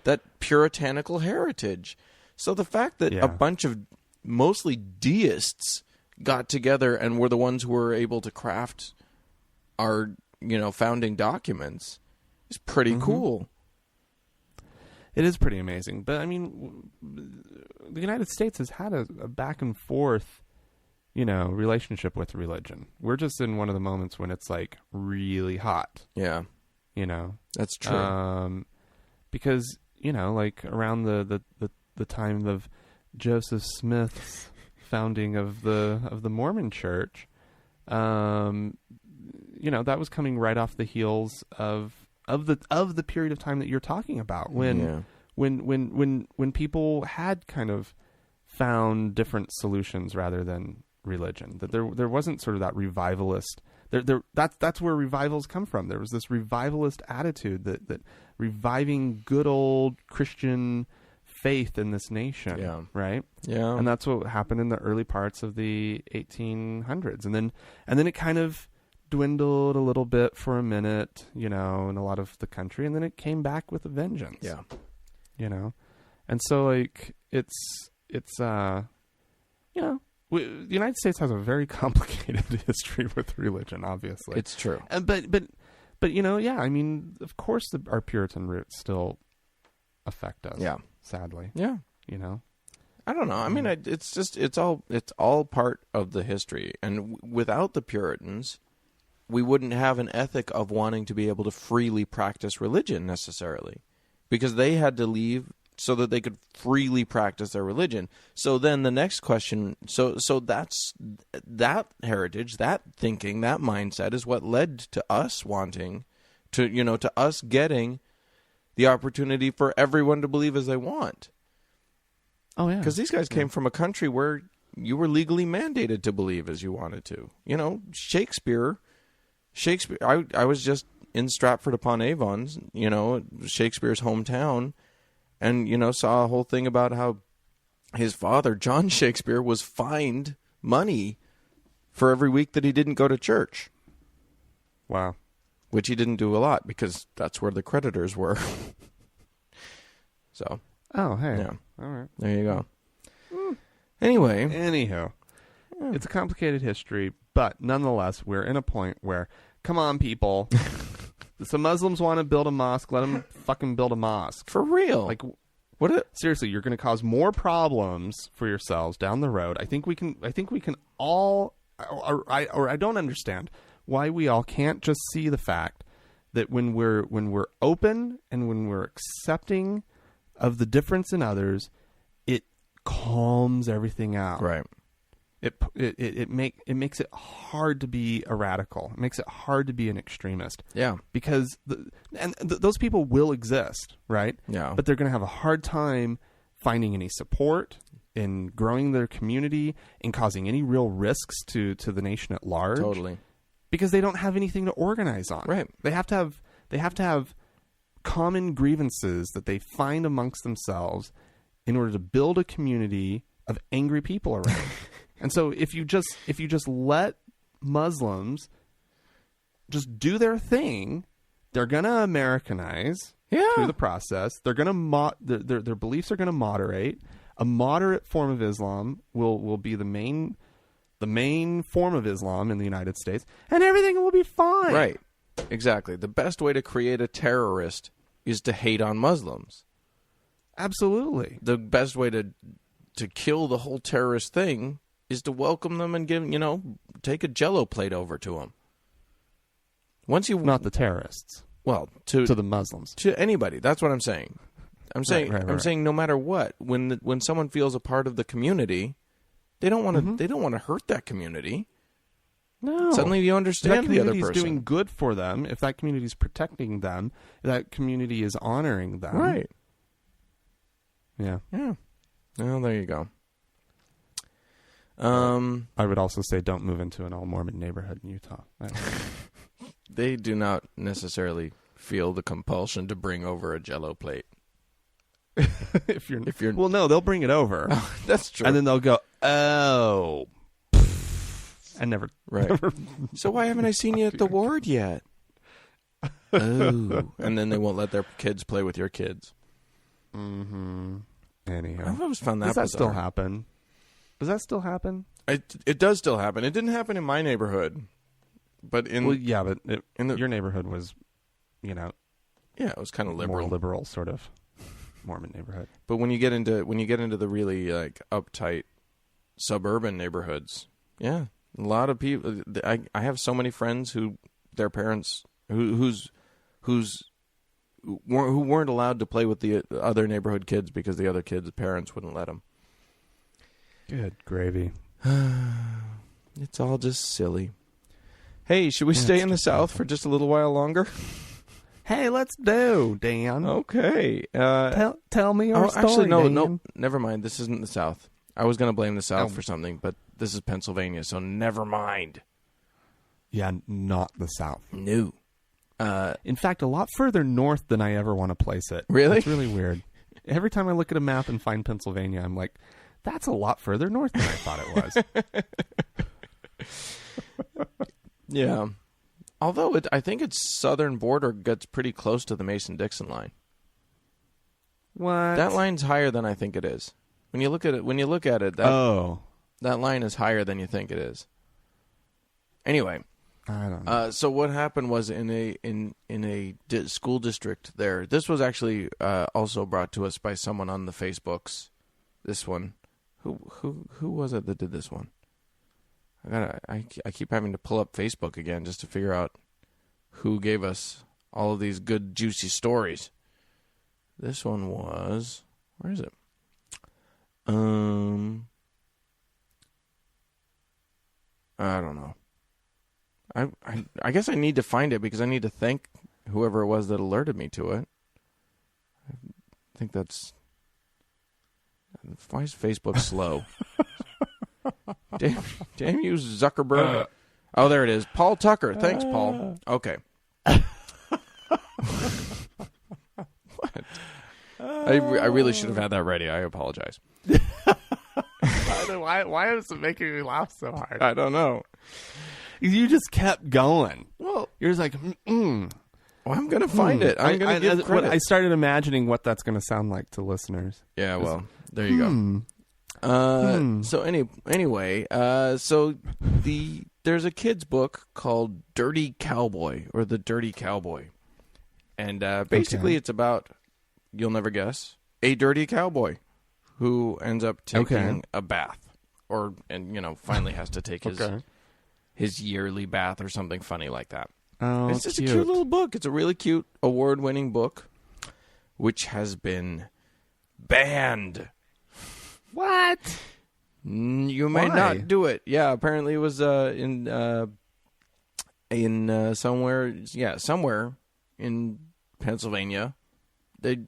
that puritanical heritage. So the fact that a bunch of mostly deists got together and were the ones who were able to craft our, founding documents is pretty cool. It is pretty amazing. But, I mean, the United States has had a back and forth, relationship with religion. We're just in one of the moments when it's, like, really hot. Yeah. That's true. Because, like, around the time of Joseph Smith's founding of the Mormon Church, that was coming right off the heels of the period of time that you're talking about when people had kind of found different solutions rather than religion, that there wasn't sort of that revivalist that's where revivals come from. There was this revivalist attitude that reviving good old Christian faith in this nation, right? Yeah. And that's what happened in the early parts of the 1800s. And then it kind of dwindled a little bit for a minute, in a lot of the country, and then it came back with a vengeance. Yeah. And so, like, it's the United States has a very complicated history with religion, obviously. It's true. But I mean, of course our Puritan roots still affect us. Yeah. Sadly. Yeah. I don't know. I mean, it's all part of the history. And without the Puritans, we wouldn't have an ethic of wanting to be able to freely practice religion necessarily, because they had to leave so that they could freely practice their religion. So then the next question, so that's that heritage, that thinking, that mindset is what led to us wanting to us getting the opportunity for everyone to believe as they want. Oh, yeah. Because these guys came from a country where you were legally mandated to believe as you wanted to. Shakespeare, I was just in Stratford-upon-Avon, Shakespeare's hometown, and, saw a whole thing about how his father, John Shakespeare, was fined money for every week that he didn't go to church. Wow. Which he didn't do a lot because that's where the creditors were. So. Oh, hey. Yeah. All right. There you go. Anyway. Anyhow. It's a complicated history, but nonetheless, we're in a point where, come on, people. Some Muslims want to build a mosque. Let them fucking build a mosque. For real. Like, seriously, you're going to cause more problems for yourselves down the road. I think we can all, or I don't understand why we all can't just see the fact that when we're open and when we're accepting of the difference in others, it calms everything out. Right. It makes it hard to be a radical. It makes it hard to be an extremist. Yeah. Because those people will exist, right? Yeah. But they're going to have a hard time finding any support in growing their community, in causing any real risks to the nation at large. Totally. Because they don't have anything to organize on. Right. They have to have common grievances that they find amongst themselves in order to build a community of angry people around. And so if you just let Muslims just do their thing, they're going to Americanize through the process. They're going to their beliefs are going to moderate. A moderate form of Islam will be the main form of Islam in the United States, and everything will be fine. Right. Exactly. The best way to create a terrorist is to hate on Muslims. Absolutely. The best way to kill the whole terrorist thing is to welcome them and take a Jell-O plate over to them. Not the terrorists. Well, to the Muslims, to anybody. That's what I'm saying. I'm saying no matter what, when someone feels a part of the community, they don't want to. Mm-hmm. They don't want to hurt that community. No. Suddenly you understand the other person. If that community is doing good for them, if that community is protecting them, if that community is honoring them. Right. Yeah. Yeah. Well, there you go. I would also say don't move into an all-Mormon neighborhood in Utah. They do not necessarily feel the compulsion to bring over a Jell-O plate. if you're well, no, they'll bring it over. Oh, that's true. And then they'll go, oh, and never. So why haven't I seen you at the ward yet? Oh, and then they won't let their kids play with your kids. Mm-hmm. Anyhow, I've always found that bizarre. Does that still happen? It does still happen. It didn't happen in my neighborhood, but your neighborhood was, it was kind of liberal. More liberal, sort of. Mormon neighborhood. But when you get into the really like uptight suburban neighborhoods, yeah, a lot of people. I have so many friends who their parents who weren't allowed to play with the other neighborhood kids because the other kids' parents wouldn't let them. Good gravy. It's all just silly. Hey, should we stay in the South for just a little while longer? Hey, let's do, Dan. Okay. Tell me your story, actually, no, Dan. never mind. This isn't the South. I was going to blame the South for something, but this is Pennsylvania, so never mind. Yeah, not the South. No. In fact, a lot further north than I ever want to place it. Really? It's really weird. Every time I look at a map and find Pennsylvania, I'm like, that's a lot further north than I thought it was. Yeah. Although I think its southern border gets pretty close to the Mason-Dixon line. What? That line's higher than I think it is. When you look at it, that line is higher than you think it is. Anyway, I don't know. So what happened was in a school district there. This was actually also brought to us by someone on the Facebooks. This one, who was it that did this one? I keep having to pull up Facebook again just to figure out who gave us all of these good juicy stories. This one was, where is it? I don't know. I guess I need to find it because I need to thank whoever it was that alerted me to it. I think that's... Why is Facebook slow? Damn you, Zuckerberg. Oh, there it is. Paul Tucker. Thanks, Paul. Okay. What? I really should have had that ready. I apologize. Why is it making me laugh so hard? I don't know. You just kept going. Well, you're just like, Well, I'm going to find it. I'm going to give credit. I started imagining what that's going to sound like to listeners. Yeah, well, there you go. So anyway, so there's a kid's book called Dirty Cowboy or The Dirty Cowboy. And basically it's about, you'll never guess, a dirty cowboy who ends up taking a bath and finally has to take his yearly bath or something funny like that. Oh, it's just a cute little book. It's a really cute award-winning book which has been banned. What? You may not do it. Yeah, apparently it was in somewhere in Pennsylvania. The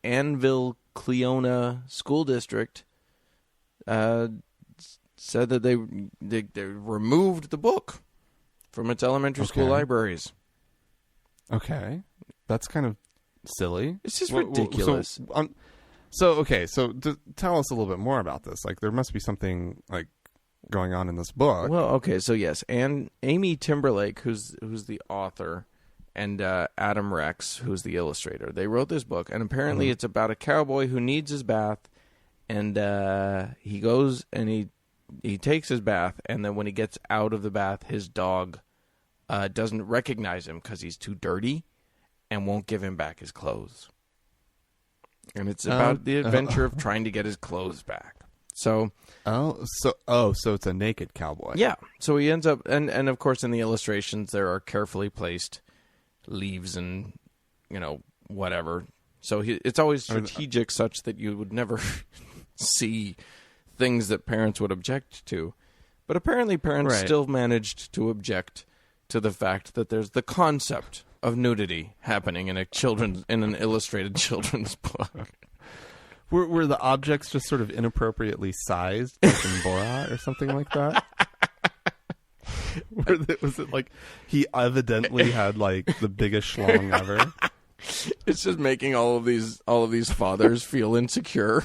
Annville Cleona School District said that they removed the book from its elementary school libraries. Okay, that's kind of silly. It's just ridiculous. So tell us a little bit more about this. Like, there must be something like going on in this book. Well, okay, so yes, and Amy Timberlake, who's the author, and Adam Rex, who's the illustrator, they wrote this book, and apparently it's about a cowboy who needs his bath, and he goes and he takes his bath, and then when he gets out of the bath, his dog doesn't recognize him because he's too dirty, and won't give him back his clothes. And it's about the adventure of trying to get his clothes back. So it's a naked cowboy. Yeah. So he ends up, and of course in the illustrations there are carefully placed leaves and whatever. So it's always strategic, such that you would never see things that parents would object to. But apparently parents still managed to object to the fact that there's the concept of nudity happening in an illustrated children's book. Were the objects just sort of inappropriately sized, like in Borat or something like that? Was it like he evidently had like the biggest schlong ever? It's just making all of these fathers feel insecure.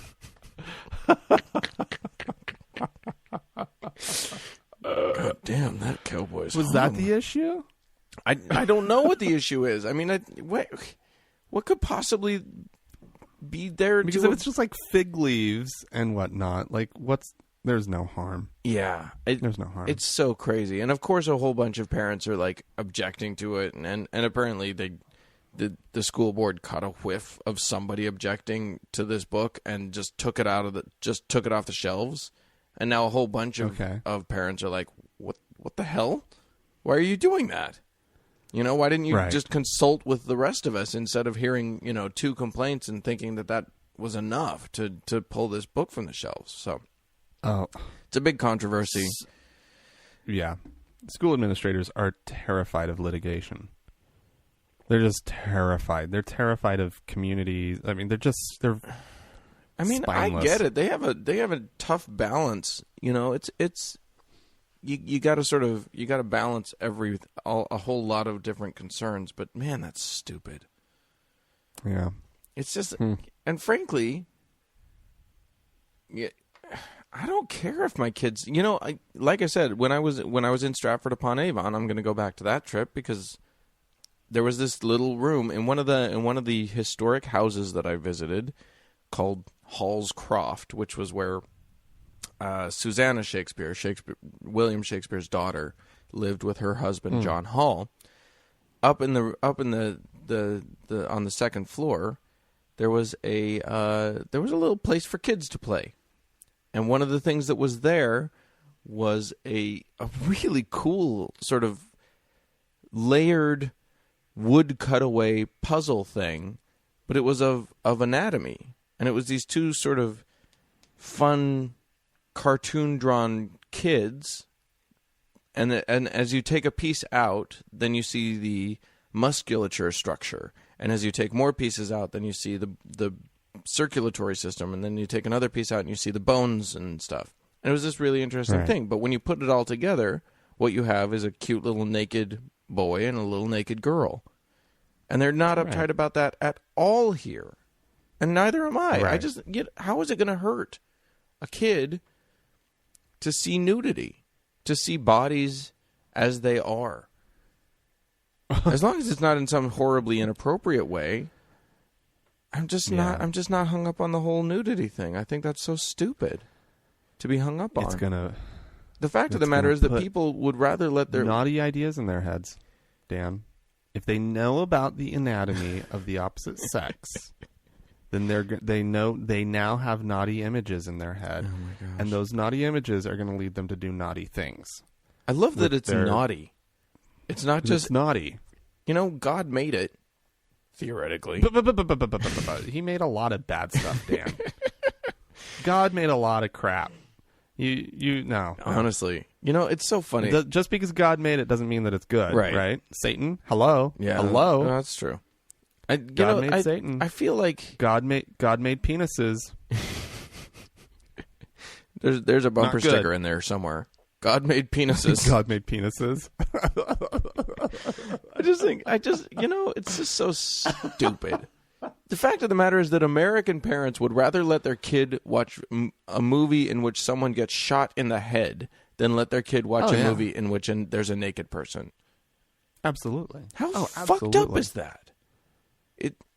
God damn, that cowboy's Was that the issue? I don't know what the issue is. I mean, what could possibly be there? Because if it's just like fig leaves and whatnot, like there's no harm. Yeah, there's no harm. It's so crazy, and of course, a whole bunch of parents are like objecting to it, and apparently the school board caught a whiff of somebody objecting to this book and just took it off the shelves, and now a whole bunch of parents are like, what the hell? Why are you doing that? Why didn't you just consult with the rest of us instead of hearing 2 complaints and thinking that was enough to pull this book from the shelves? So it's a big controversy. Yeah. School administrators are terrified of litigation. They're just terrified. They're terrified of communities. I mean, they're spineless. I get it. They have a tough balance. It's you got to balance a whole lot of different concerns. But man, that's stupid. Yeah. It's just, and frankly, I don't care if my kids. Like I said, when I was in Stratford upon Avon, I'm going to go back to that trip because there was this little room in one of the historic houses that I visited called Hall's Croft, which was where Susanna Shakespeare, William Shakespeare's daughter, lived with her husband John Hall. Up in the on the second floor, there was a little place for kids to play, and one of the things that was there was a really cool sort of layered wood cutaway puzzle thing, but it was of anatomy, and it was these 2 sort of fun cartoon drawn kids, and as you take a piece out, then you see the musculature structure, and as you take more pieces out, then you see the circulatory system, and then you take another piece out and you see the bones and stuff. And it was this really interesting thing, but when you put it all together, what you have is a cute little naked boy and a little naked girl. And they're not uptight about that at all here. And neither am I. I just how is it going to hurt a kid to see nudity, to see bodies as they are? As long as it's not in some horribly inappropriate way, I'm just not hung up on the whole nudity thing. I think that's so stupid to be hung up on. The fact of the matter is that people would rather let their naughty ideas in their heads, Dan. If they know about the anatomy of the opposite sex, then they now have naughty images in their head, and those naughty images are going to lead them to do naughty things. I love that it's naughty. It's not just it's naughty. God made it theoretically. He made a lot of bad stuff, Dan. God made a lot of crap. No. Honestly, it's so funny. Just because God made it doesn't mean that it's good, right? Satan, hello, hello. No, that's true. God made Satan. I feel like God made penises. There's a bumper sticker in there somewhere. God made penises. God made penises. I just it's just so stupid. The fact of the matter is that American parents would rather let their kid watch a movie in which someone gets shot in the head than let their kid watch a movie in which there's a naked person. Absolutely. How fucked up is that?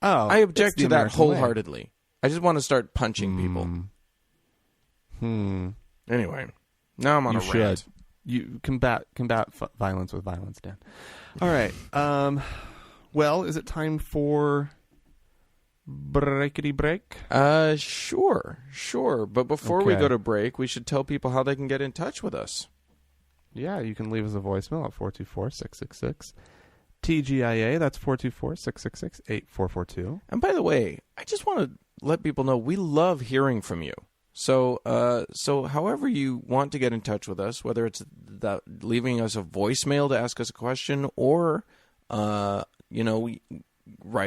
I object to that wholeheartedly. Way. I just want to start punching people. Anyway, now I'm on a rant. You combat violence with violence, Dan. All right. Well, is it time for breakity break? Sure. But before we go to break, we should tell people how they can get in touch with us. Yeah, you can leave us a voicemail at 424-666-TGIA. That's 424-666-8442. And by the way, I just want to let people know we love hearing from you. So however you want to get in touch with us, whether it's leaving us a voicemail to ask us a question or, write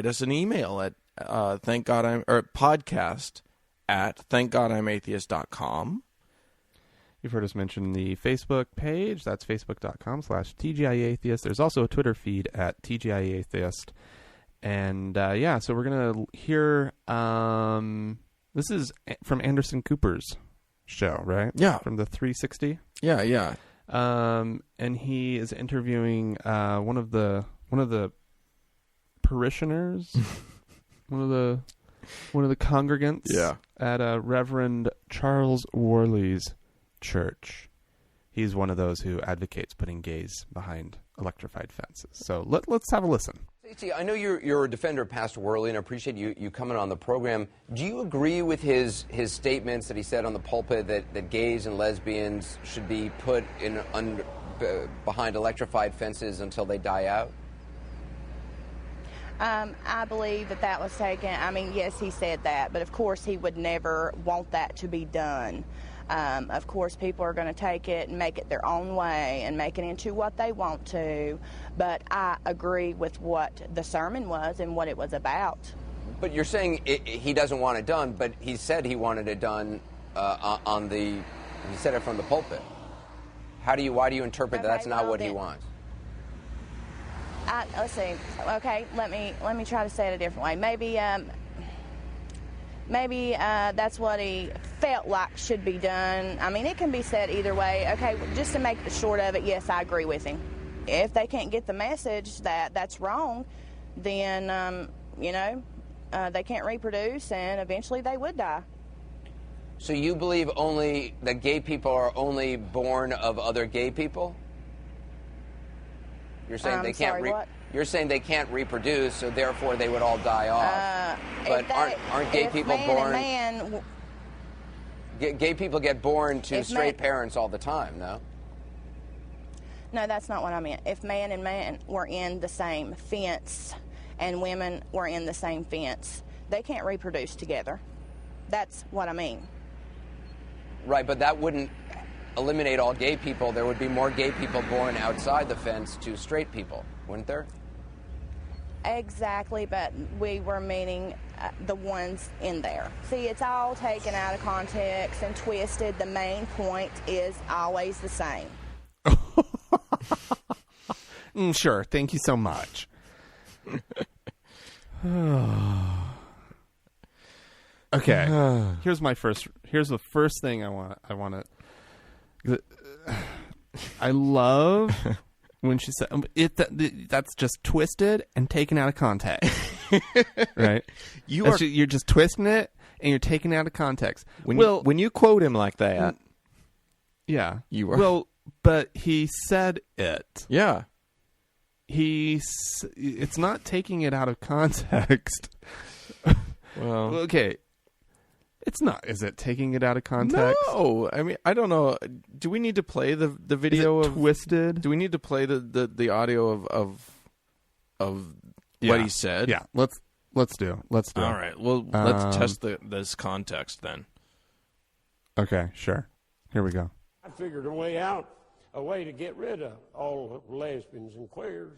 us an email at podcast at thankgodimatheist.com. You've heard us mention the Facebook page. That's facebook.com/TGIAtheist. There's also a Twitter feed at TGIAtheist. And so we're going to hear, this is from Anderson Cooper's show, right? Yeah. From the 360? Yeah. And he is interviewing one of the parishioners, one of the congregants at Reverend Charles Worley's church. He's one of those who advocates putting gays behind electrified fences. So let's have a listen. Stacey, I know you're a defender of Pastor Worley, and I appreciate you coming on the program. Do you agree with his statements that he said on the pulpit that gays and lesbians should be put behind electrified fences until they die out? I believe that was taken. I mean, yes, he said that, but of course he would never want that to be done. Of course, people are going to take it and make it their own way and make it into what they want to. But I agree with what the sermon was and what it was about. But you're saying he doesn't want it done, but he said he wanted it done he said it from the pulpit. Why do you interpret that that's not what he wants? Let's see. Okay, let me try to say it a different way. Maybe that's what he felt like should be done. I mean, it can be said either way. Okay, just to make the short of it, yes, I agree with him. If they can't get the message that that's wrong, then, they can't reproduce, and eventually they would die. So you believe only that gay people are only born of other gay people? You're saying they can't. You're saying they can't reproduce, so therefore they would all die off. But aren't gay people born? Gay people get born to straight parents all the time, no? No, that's not what I meant. If man and man were in the same fence and women were in the same fence, they can't reproduce together. That's what I mean. Right, but that wouldn't eliminate all gay people. There would be more gay people born outside the fence to straight people, wouldn't there? Exactly, but we were meaning the ones in there. See, it's all taken out of context and twisted. The main point is always the same. Sure, thank you so much. Okay, here's the first thing I want to. I love when she said that's just twisted and taken out of context. Right? You're just twisting it and you're taking it out of context. When you quote him like that, yeah, you are. Well, but he said it. Yeah. It's not taking it out of context. Well, okay. It's not. Is it taking it out of context? No. I mean, I don't know. Do we need to play the video of twisted? Do we need to play the audio of what he said? Yeah. Let's do. All right. Well, let's test this context then. Okay. Sure. Here we go. I figured a way to get rid of all lesbians and queers,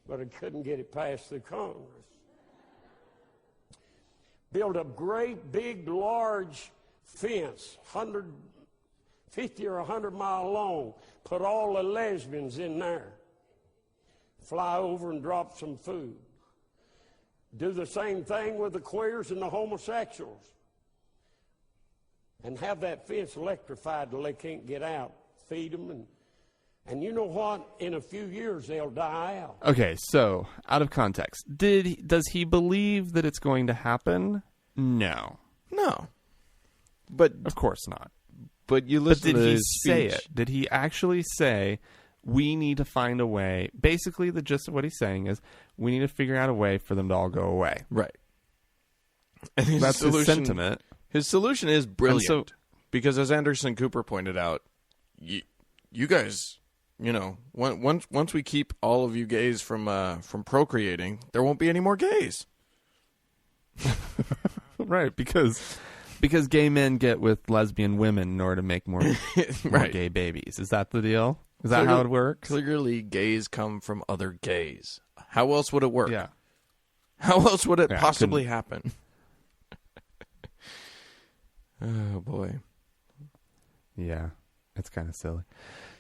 but I couldn't get it passed through Congress. Build a great, big, large fence, 150 or 100 mile long. Put all the lesbians in there. Fly over and drop some food. Do the same thing with the queers and the homosexuals. And have that fence electrified till they can't get out. Feed them. And you know what? In a few years, they'll die out. Okay, so out of context, does he believe that it's going to happen? No. But of course not. But you listen to his speech. Did he say it? Did he actually say we need to find a way? Basically, the gist of what he's saying is we need to figure out a way for them to all go away. Right. And that's his sentiment. His solution is brilliant because, as Anderson Cooper pointed out, you guys, once we keep all of you gays from procreating, there won't be any more gays. Right, because gay men get with lesbian women in order to make more, more gay babies. Is that the deal? Is that how it works? Clearly, gays come from other gays. How else would it work? Yeah. How else would it possibly happen? Oh, boy. Yeah, it's kind of silly.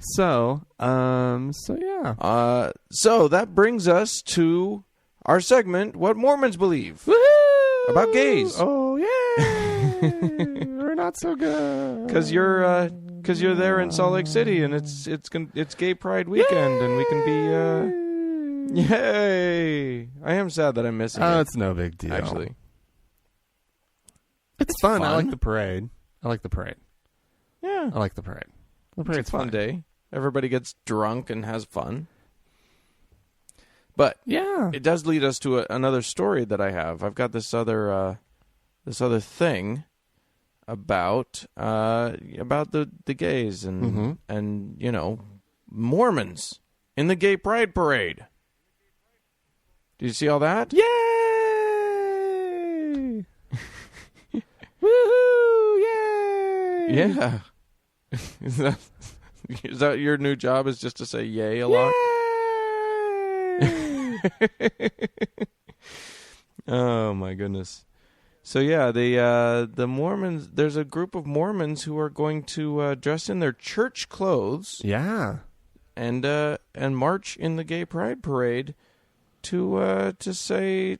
So yeah. So that brings us to our segment, What Mormons Believe. Woo-hoo! About gays. Oh, yeah. We're not so good. Because you're there in Salt Lake City, and it's Gay Pride weekend, and we can be yay! I am sad that I'm missing it. Oh, it's no big deal. Actually, it's fun. I like the parade. Yeah, I like the parade. The parade's it's a fun day. Everybody gets drunk and has fun. But Yeah. it does lead us to another story that I have. I've got this other thing about the gays and Mormons in the gay pride parade. Do you see all that? Yay! Woohoo! Yay! Yeah. Is that your new job? Is just to say yay a lot? Yay! Oh my goodness. So yeah, the Mormons. There's a group of Mormons who are going to dress in their church clothes. Yeah. And march in the gay pride parade to say,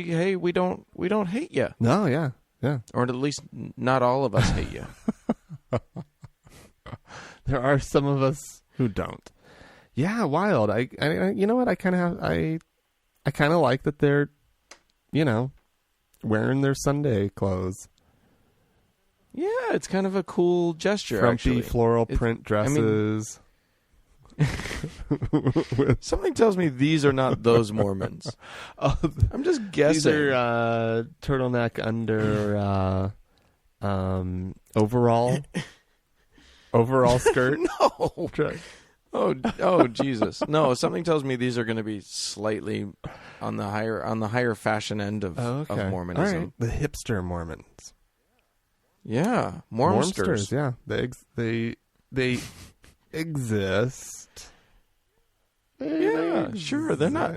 hey, we don't hate you. No, yeah. Or at least not all of us hate you. There are some of us who don't. Yeah, wild. I you know what? I kind of like that they're, wearing their Sunday clothes. Yeah, it's kind of a cool gesture. Frumpy actually. floral print dresses. Something tells me these are not those Mormons. I'm just guessing. These are turtleneck under overall skirt. No. Oh, Jesus! No, something tells me these are going to be slightly on the higher fashion end of Mormonism. All right. The hipster Mormons. Yeah, Mormonsters. Yeah, they exist. Yeah, sure. They're not.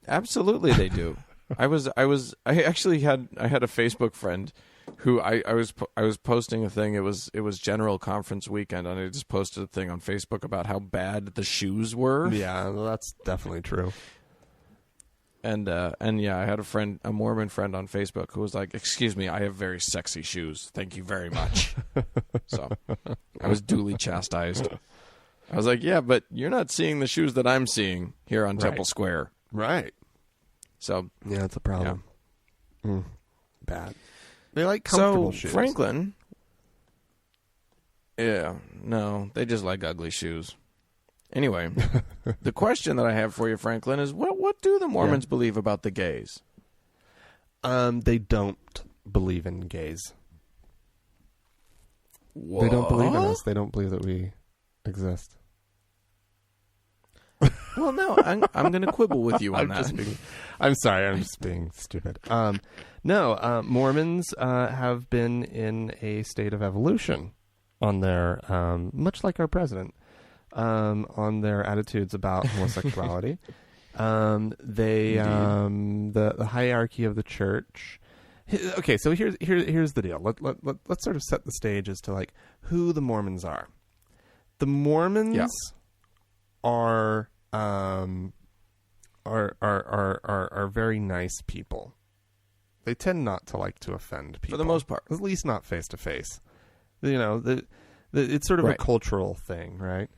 Absolutely, they do. I actually had a Facebook friend who I was posting a thing. It was General Conference weekend, and I just posted a thing on Facebook about how bad the shoes were. Yeah, well, that's definitely true. And yeah, I had a Mormon friend on Facebook who was like, "Excuse me, I have very sexy shoes. Thank you very much." So I was duly chastised. I was like, "Yeah, but you're not seeing the shoes that I'm seeing here on Temple Square." Right. So yeah, it's a problem. Yeah. Bad. They like comfortable shoes. Franklin. Yeah, no, they just like ugly shoes. Anyway, the question that I have for you, Franklin, is what do the Mormons believe about the gays? They don't believe in gays. What? They don't believe in us. They don't believe that we exist. Well, no, I'm going to quibble with you on that. I'm sorry, I'm just being stupid. No, Mormons have been in a state of evolution on their, much like our president, on their attitudes about homosexuality. The hierarchy of the church. Okay, so here's the deal. Let's sort of set the stage as to like who the Mormons are. The Mormons are very nice people. They tend not to like to offend people for the most part, at least not face to face. It's sort of a cultural thing, right?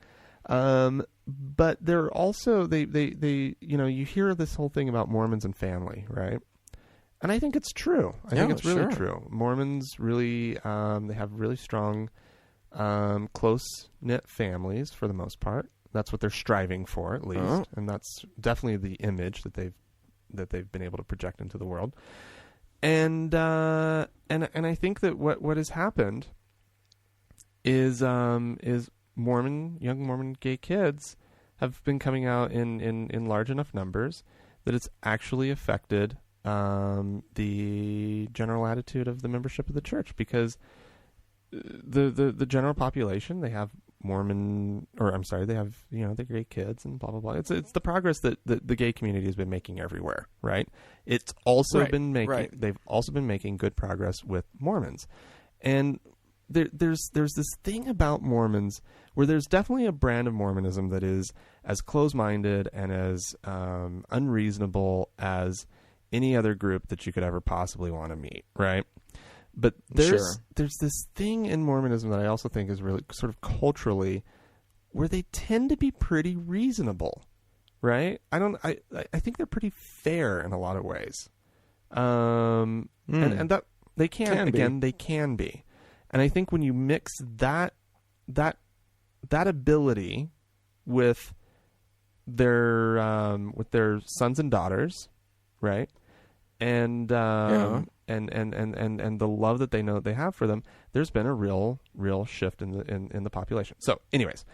But they're also they you hear this whole thing about Mormons and family, right? And I think it's true. I think it's really true. Mormons really they have really strong close knit families for the most part. That's what they're striving for, at least, and that's definitely the image that they've been able to project into the world. And I think that what has happened is young Mormon gay kids have been coming out in large enough numbers that it's actually affected the general attitude of the membership of the church, because the general population, they have they have the gay kids and blah blah blah. It's the progress that the gay community has been making everywhere, right? It's also been making they've also been making good progress with Mormons, and there's this thing about Mormons where there's definitely a brand of Mormonism that is as close-minded and as unreasonable as any other group that you could ever possibly want to meet, right? But there's this thing in Mormonism that I also think is really sort of culturally where they tend to be pretty reasonable, right? I think they're pretty fair in a lot of ways. And that they can be. And I think when you mix that ability with their sons and daughters, right? And the love that they know that they have for them, there's been a real shift in the population. So, anyways,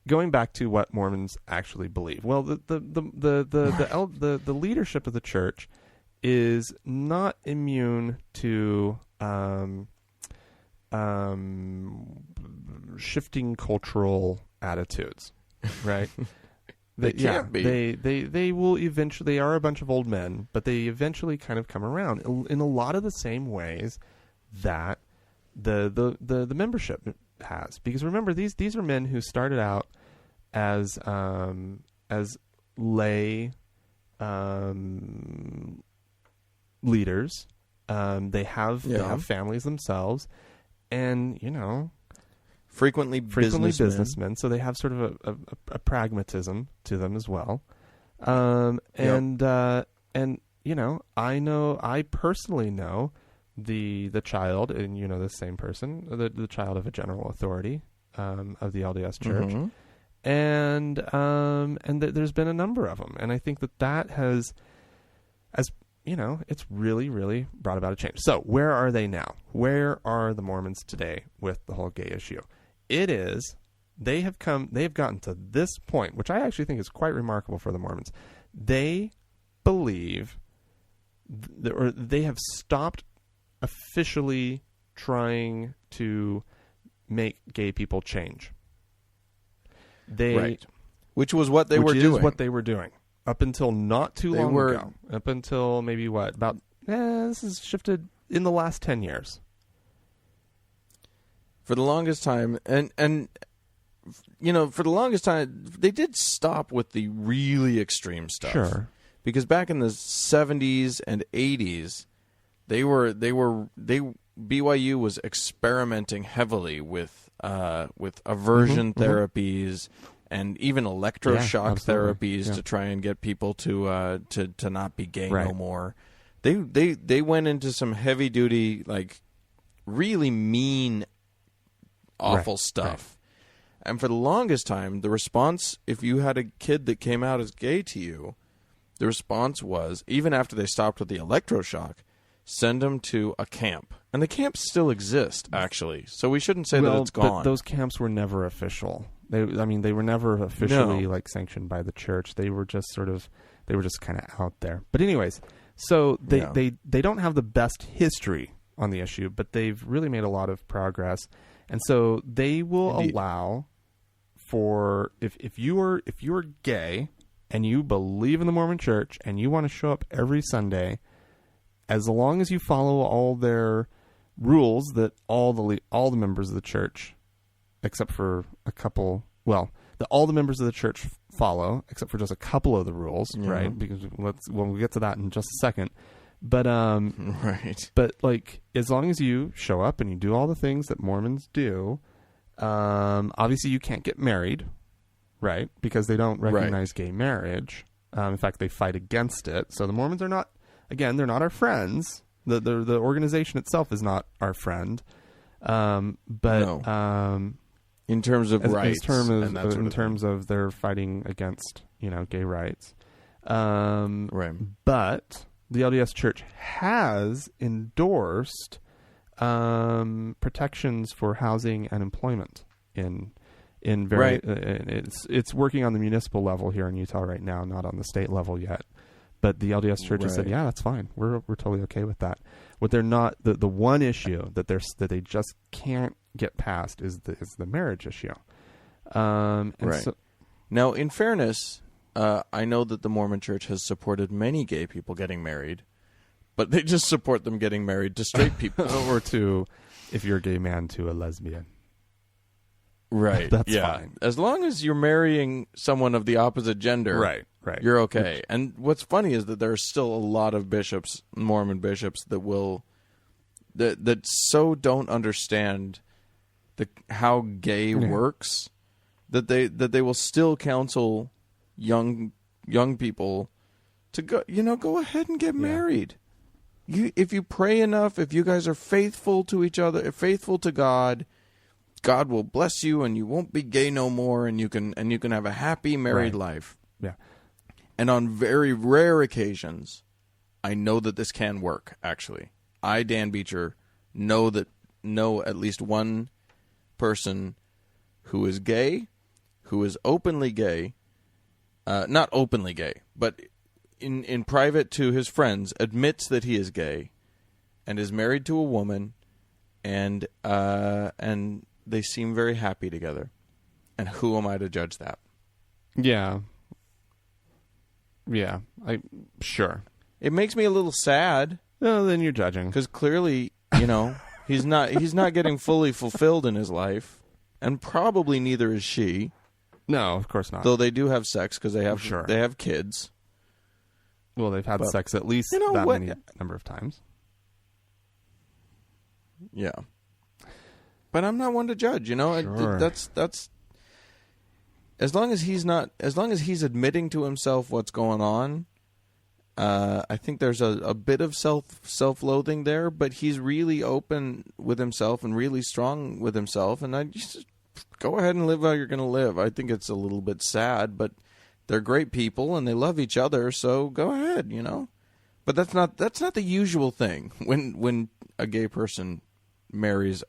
going back to what Mormons actually believe. Well, the leadership of the church is not immune to shifting cultural attitudes, right? They can't be. They will eventually. They are a bunch of old men, but they eventually kind of come around in a lot of the same ways that the membership has. Because remember, these are men who started out as lay leaders. They have families themselves, and frequently businessmen, so they have sort of a pragmatism to them as well. I personally know the child, and the same person, the child of a general authority of the LDS Church, and there's been a number of them, and I think that has, it's really, really brought about a change. So where are they now? Where are the Mormons today with the whole gay issue? They have gotten to this point, which I actually think is quite remarkable for the Mormons. They believe, or they have stopped officially trying to make gay people change. Which was what they were doing. Which is what they were doing. Up until not too long ago. Up until maybe this has shifted in the last 10 years. For the longest time, and for the longest time, they did stop with the really extreme stuff. Sure. Because back in the 70s and 80s, BYU was experimenting heavily with aversion therapies and even electroshock therapies to try and get people to not be gay no more. They went into some heavy duty, like really mean, awful stuff. And for the longest time, the response, if you had a kid that came out as gay to you, the response was, even after they stopped with the electroshock, send them to a camp. And the camps still exist, actually. So we shouldn't say that it's gone. But those camps were never official. They were never officially sanctioned by the church. They were just kind of out there. But anyways, so they don't have the best history on the issue, but they've really made a lot of progress. And so they will allow for if you're gay and you believe in the Mormon Church and you want to show up every Sunday, as long as you follow all their rules that all the members of the church, except for a couple, all the members of the church follow, except for just a couple of the rules, right? Because we'll get to that in just a second. But But as long as you show up and you do all the things that Mormons do, obviously you can't get married, right? Because they don't recognize gay marriage. In fact, they fight against it. So the Mormons are not. Again, they're not our friends. The organization itself is not our friend. In terms of rights, in terms of their fighting against gay rights, But the LDS Church has endorsed protections for housing and employment in very. It's working on the municipal level here in Utah right now, not on the state level yet. But the LDS Church has said, yeah, that's fine. We're totally okay with that. What they're not, the one issue that they just can't get past is the marriage issue. So, now, in fairness, I know that the Mormon Church has supported many gay people getting married, but they just support them getting married to straight people. Or to, if you're a gay man, to a lesbian. Right. That's fine. As long as you're marrying someone of the opposite gender, right. You're okay. And what's funny is that there are still a lot of bishops, Mormon bishops, that so don't understand how gay works that they will still counsel young people to go ahead and get married. If you pray enough, if you guys are faithful to each other, faithful to God, God will bless you, and you won't be gay no more, and you can have a happy married life. Yeah. And on very rare occasions, I know that this can work, actually. I, Dan Beecher, know at least one person who is gay, who is openly gay, not openly gay, but in private to his friends, admits that he is gay and is married to a woman, and they seem very happy together. And who am I to judge that? Yeah. Yeah. Sure. It makes me a little sad. No, then you're judging. Because clearly, he's not getting fully fulfilled in his life, and probably neither is she. No, of course not. Though they do have sex because they have kids. Well, they've had sex at least many number of times. Yeah. But I'm not one to judge, Sure. That's as long as he's admitting to himself what's going on. I think there's a bit of self-loathing there, but he's really open with himself and really strong with himself. And I just go ahead and live how you're going to live. I think it's a little bit sad, but they're great people and they love each other. So go ahead, But that's not the usual thing when a gay person marries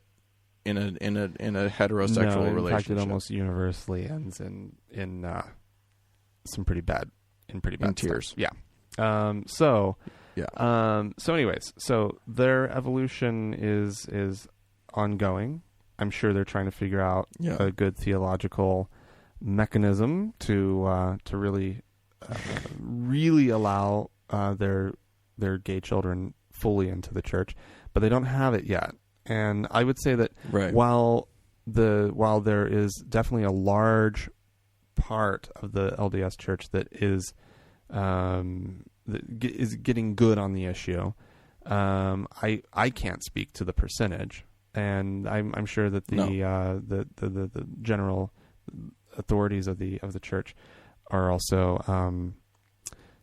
in a heterosexual relationship. In fact, it almost universally ends in some pretty bad tears. Stuff. Yeah. So anyways, so their evolution is ongoing. I'm sure they're trying to figure out a good theological mechanism to really allow their gay children fully into the church, but they don't have it yet. And I would say that while there is definitely a large part of the LDS church that is getting good on the issue, I can't speak to the percentage, and I'm sure that the general authorities of the church are also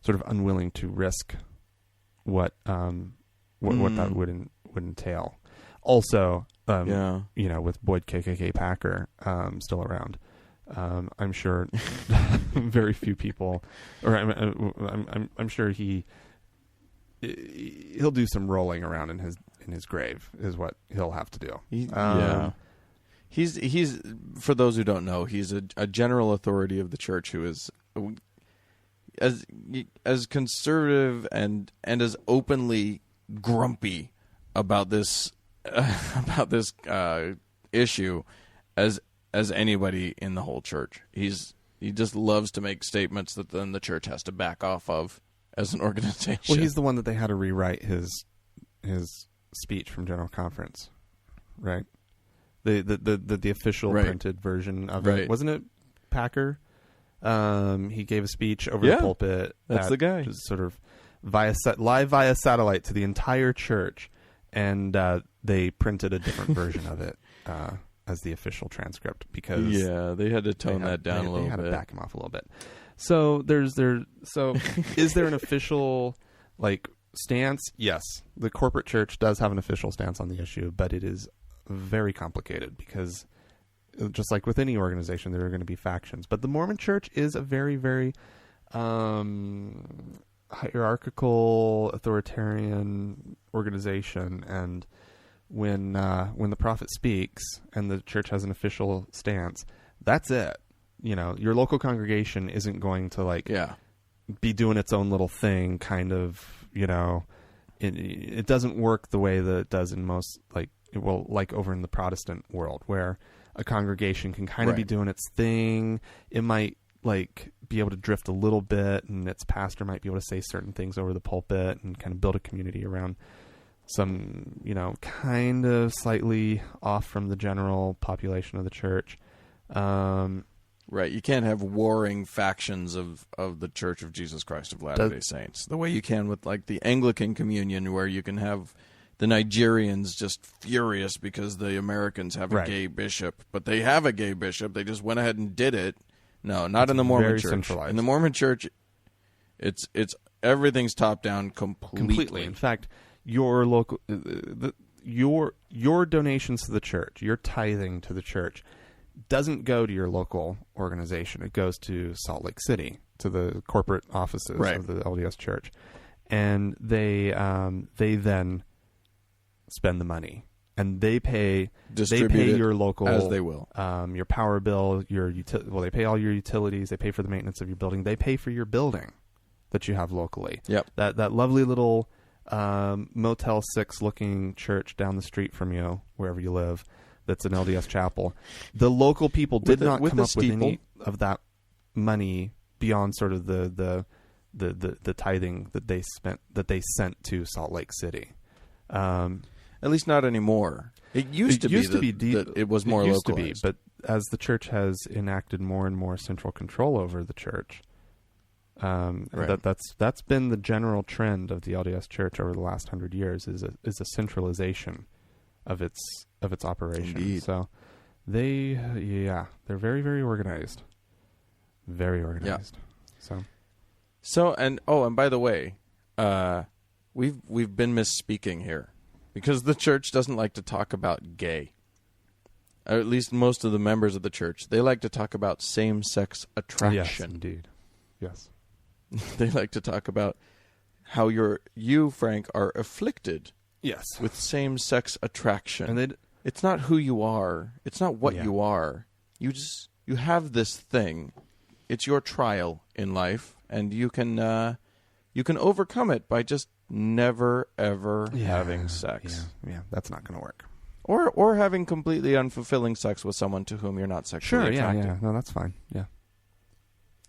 sort of unwilling to risk what that would entail. Also, with Boyd KKK Packer still around, I'm sure very few people, or I'm sure he'll do some rolling around in his grave is what he'll have to do. He's for those who don't know, he's a general authority of the church who is as conservative and as openly grumpy about this issue as anybody in the whole church. He just loves to make statements that then the church has to back off of as an organization. Well, he's the one that they had to rewrite his speech from General Conference, right? The official printed version of it, wasn't it? Packer. He gave a speech over the pulpit. That's the guy. Sort of live via satellite to the entire church, and they printed a different version of it as the official transcript because they had to tone that down a little bit. They had to back him off a little bit. So is there an official stance? Yes, the corporate church does have an official stance on the issue, but it is very complicated because just like with any organization, there are going to be factions. But the Mormon Church is a very, very hierarchical, authoritarian organization, and when the prophet speaks and the church has an official stance, that's it. Your local congregation isn't going to be doing its own little thing. Kind of, it doesn't work the way that it does in most over in the Protestant world, where a congregation can kind of be doing its thing. It might be able to drift a little bit, and its pastor might be able to say certain things over the pulpit and kind of build a community around some, kind of slightly off from the general population of the church. Right. You can't have warring factions of the Church of Jesus Christ of Latter-day Saints. The way you can with the Anglican Communion, where you can have the Nigerians just furious because the Americans have a gay bishop, but they have a gay bishop. They just went ahead and did it. No, not in the Mormon Church. Centralized. In the Mormon Church, it's everything's top down completely. In fact, your local your donations to the church, your tithing to the church, doesn't go to your local organization. It goes to Salt Lake City the corporate offices Right. of the LDS Church, and they then spend the money, and they pay Distribute it your local as they will. your power bill, they pay all your utilities, they pay for the maintenance of your building, they pay for your building that you have locally. Yep. That lovely little Motel 6 looking church down the street from you, wherever you live, that's an LDS chapel. The local people did not come up with any of that money beyond sort of the tithing that they sent to Salt Lake City. At least not anymore. It used to be that it was more localized. But as the church has enacted more and more central control over the church, right. that's been the general trend of the LDS Church over the last 100 years is a centralization of its operation. Indeed. So they're very, very organized. Very organized. Yeah. So and by the way, we've been misspeaking here because the church doesn't like to talk about gay. Or at least most of the members of the church, they like to talk about same-sex attraction. Yes, indeed. Yes. They like to talk about how you, Frank, are afflicted. Yes. With same-sex attraction. And it's not who you are. It's not what you are. You have this thing. It's your trial in life, and you can overcome it by just never ever having sex. Yeah, that's not going to work. Or having completely unfulfilling sex with someone to whom you're not sexually attracted. Yeah. No, that's fine. Yeah.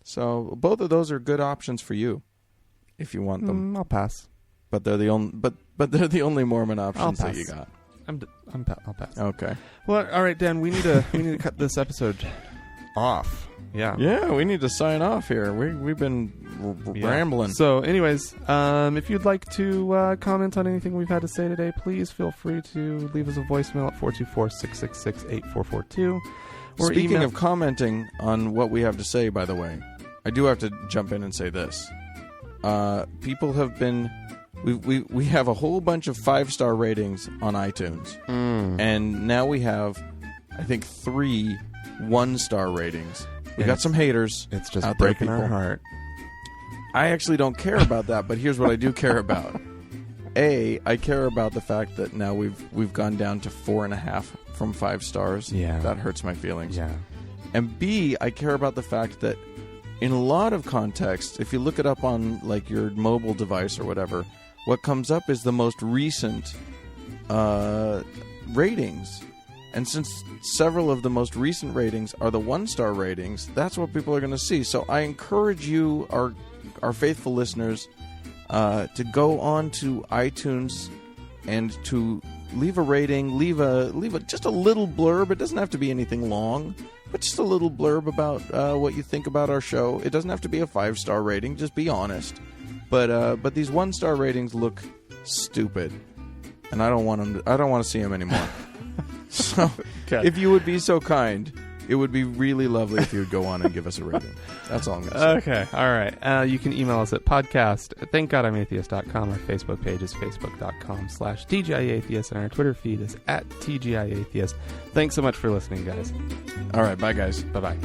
So both of those are good options for you, if you want them. I'll pass. But they're the only. But they're the only Mormon options that you got. I'll pass. Okay. Well, all right, Dan. We need to cut this episode off. Yeah. Yeah, we need to sign off here. We've been rambling. So, anyways, if you'd like to comment on anything we've had to say today, please feel free to leave us a voicemail at 424-666-8442. Speaking of commenting on what we have to say, by the way, I do have to jump in and say this. People have been... We have a whole bunch of 5-star ratings on iTunes. And now we have, I think, 3 1-star ratings. We got some haters. It's just out breaking there, our heart. I actually don't care about that, but here's what I do care about. A, I care about the fact that now we've gone down to 4.5 from 5 stars. Yeah. That hurts my feelings. Yeah. And B, I care about the fact that in a lot of contexts, if you look it up on like your mobile device or whatever, what comes up is the most recent ratings. And since several of the most recent ratings are the 1-star ratings, that's what people are going to see. So I encourage you, our faithful listeners, to go on to iTunes and to leave a rating, leave a just a little blurb. It doesn't have to be anything long, but just a little blurb about what you think about our show. It doesn't have to be a 5-star rating. Just be honest. But these 1-star ratings look stupid, and I don't want to see them anymore. So, if you would be so kind, it would be really lovely if you would go on and give us a rating. That's all I'm going to say. Okay, all right. You can email us at podcast@thankgodimatheist.com. Our Facebook page is facebook.com/TGIAtheist, and our Twitter feed is @TGIAtheist. Thanks so much for listening, guys. All right, bye, guys. Bye-bye.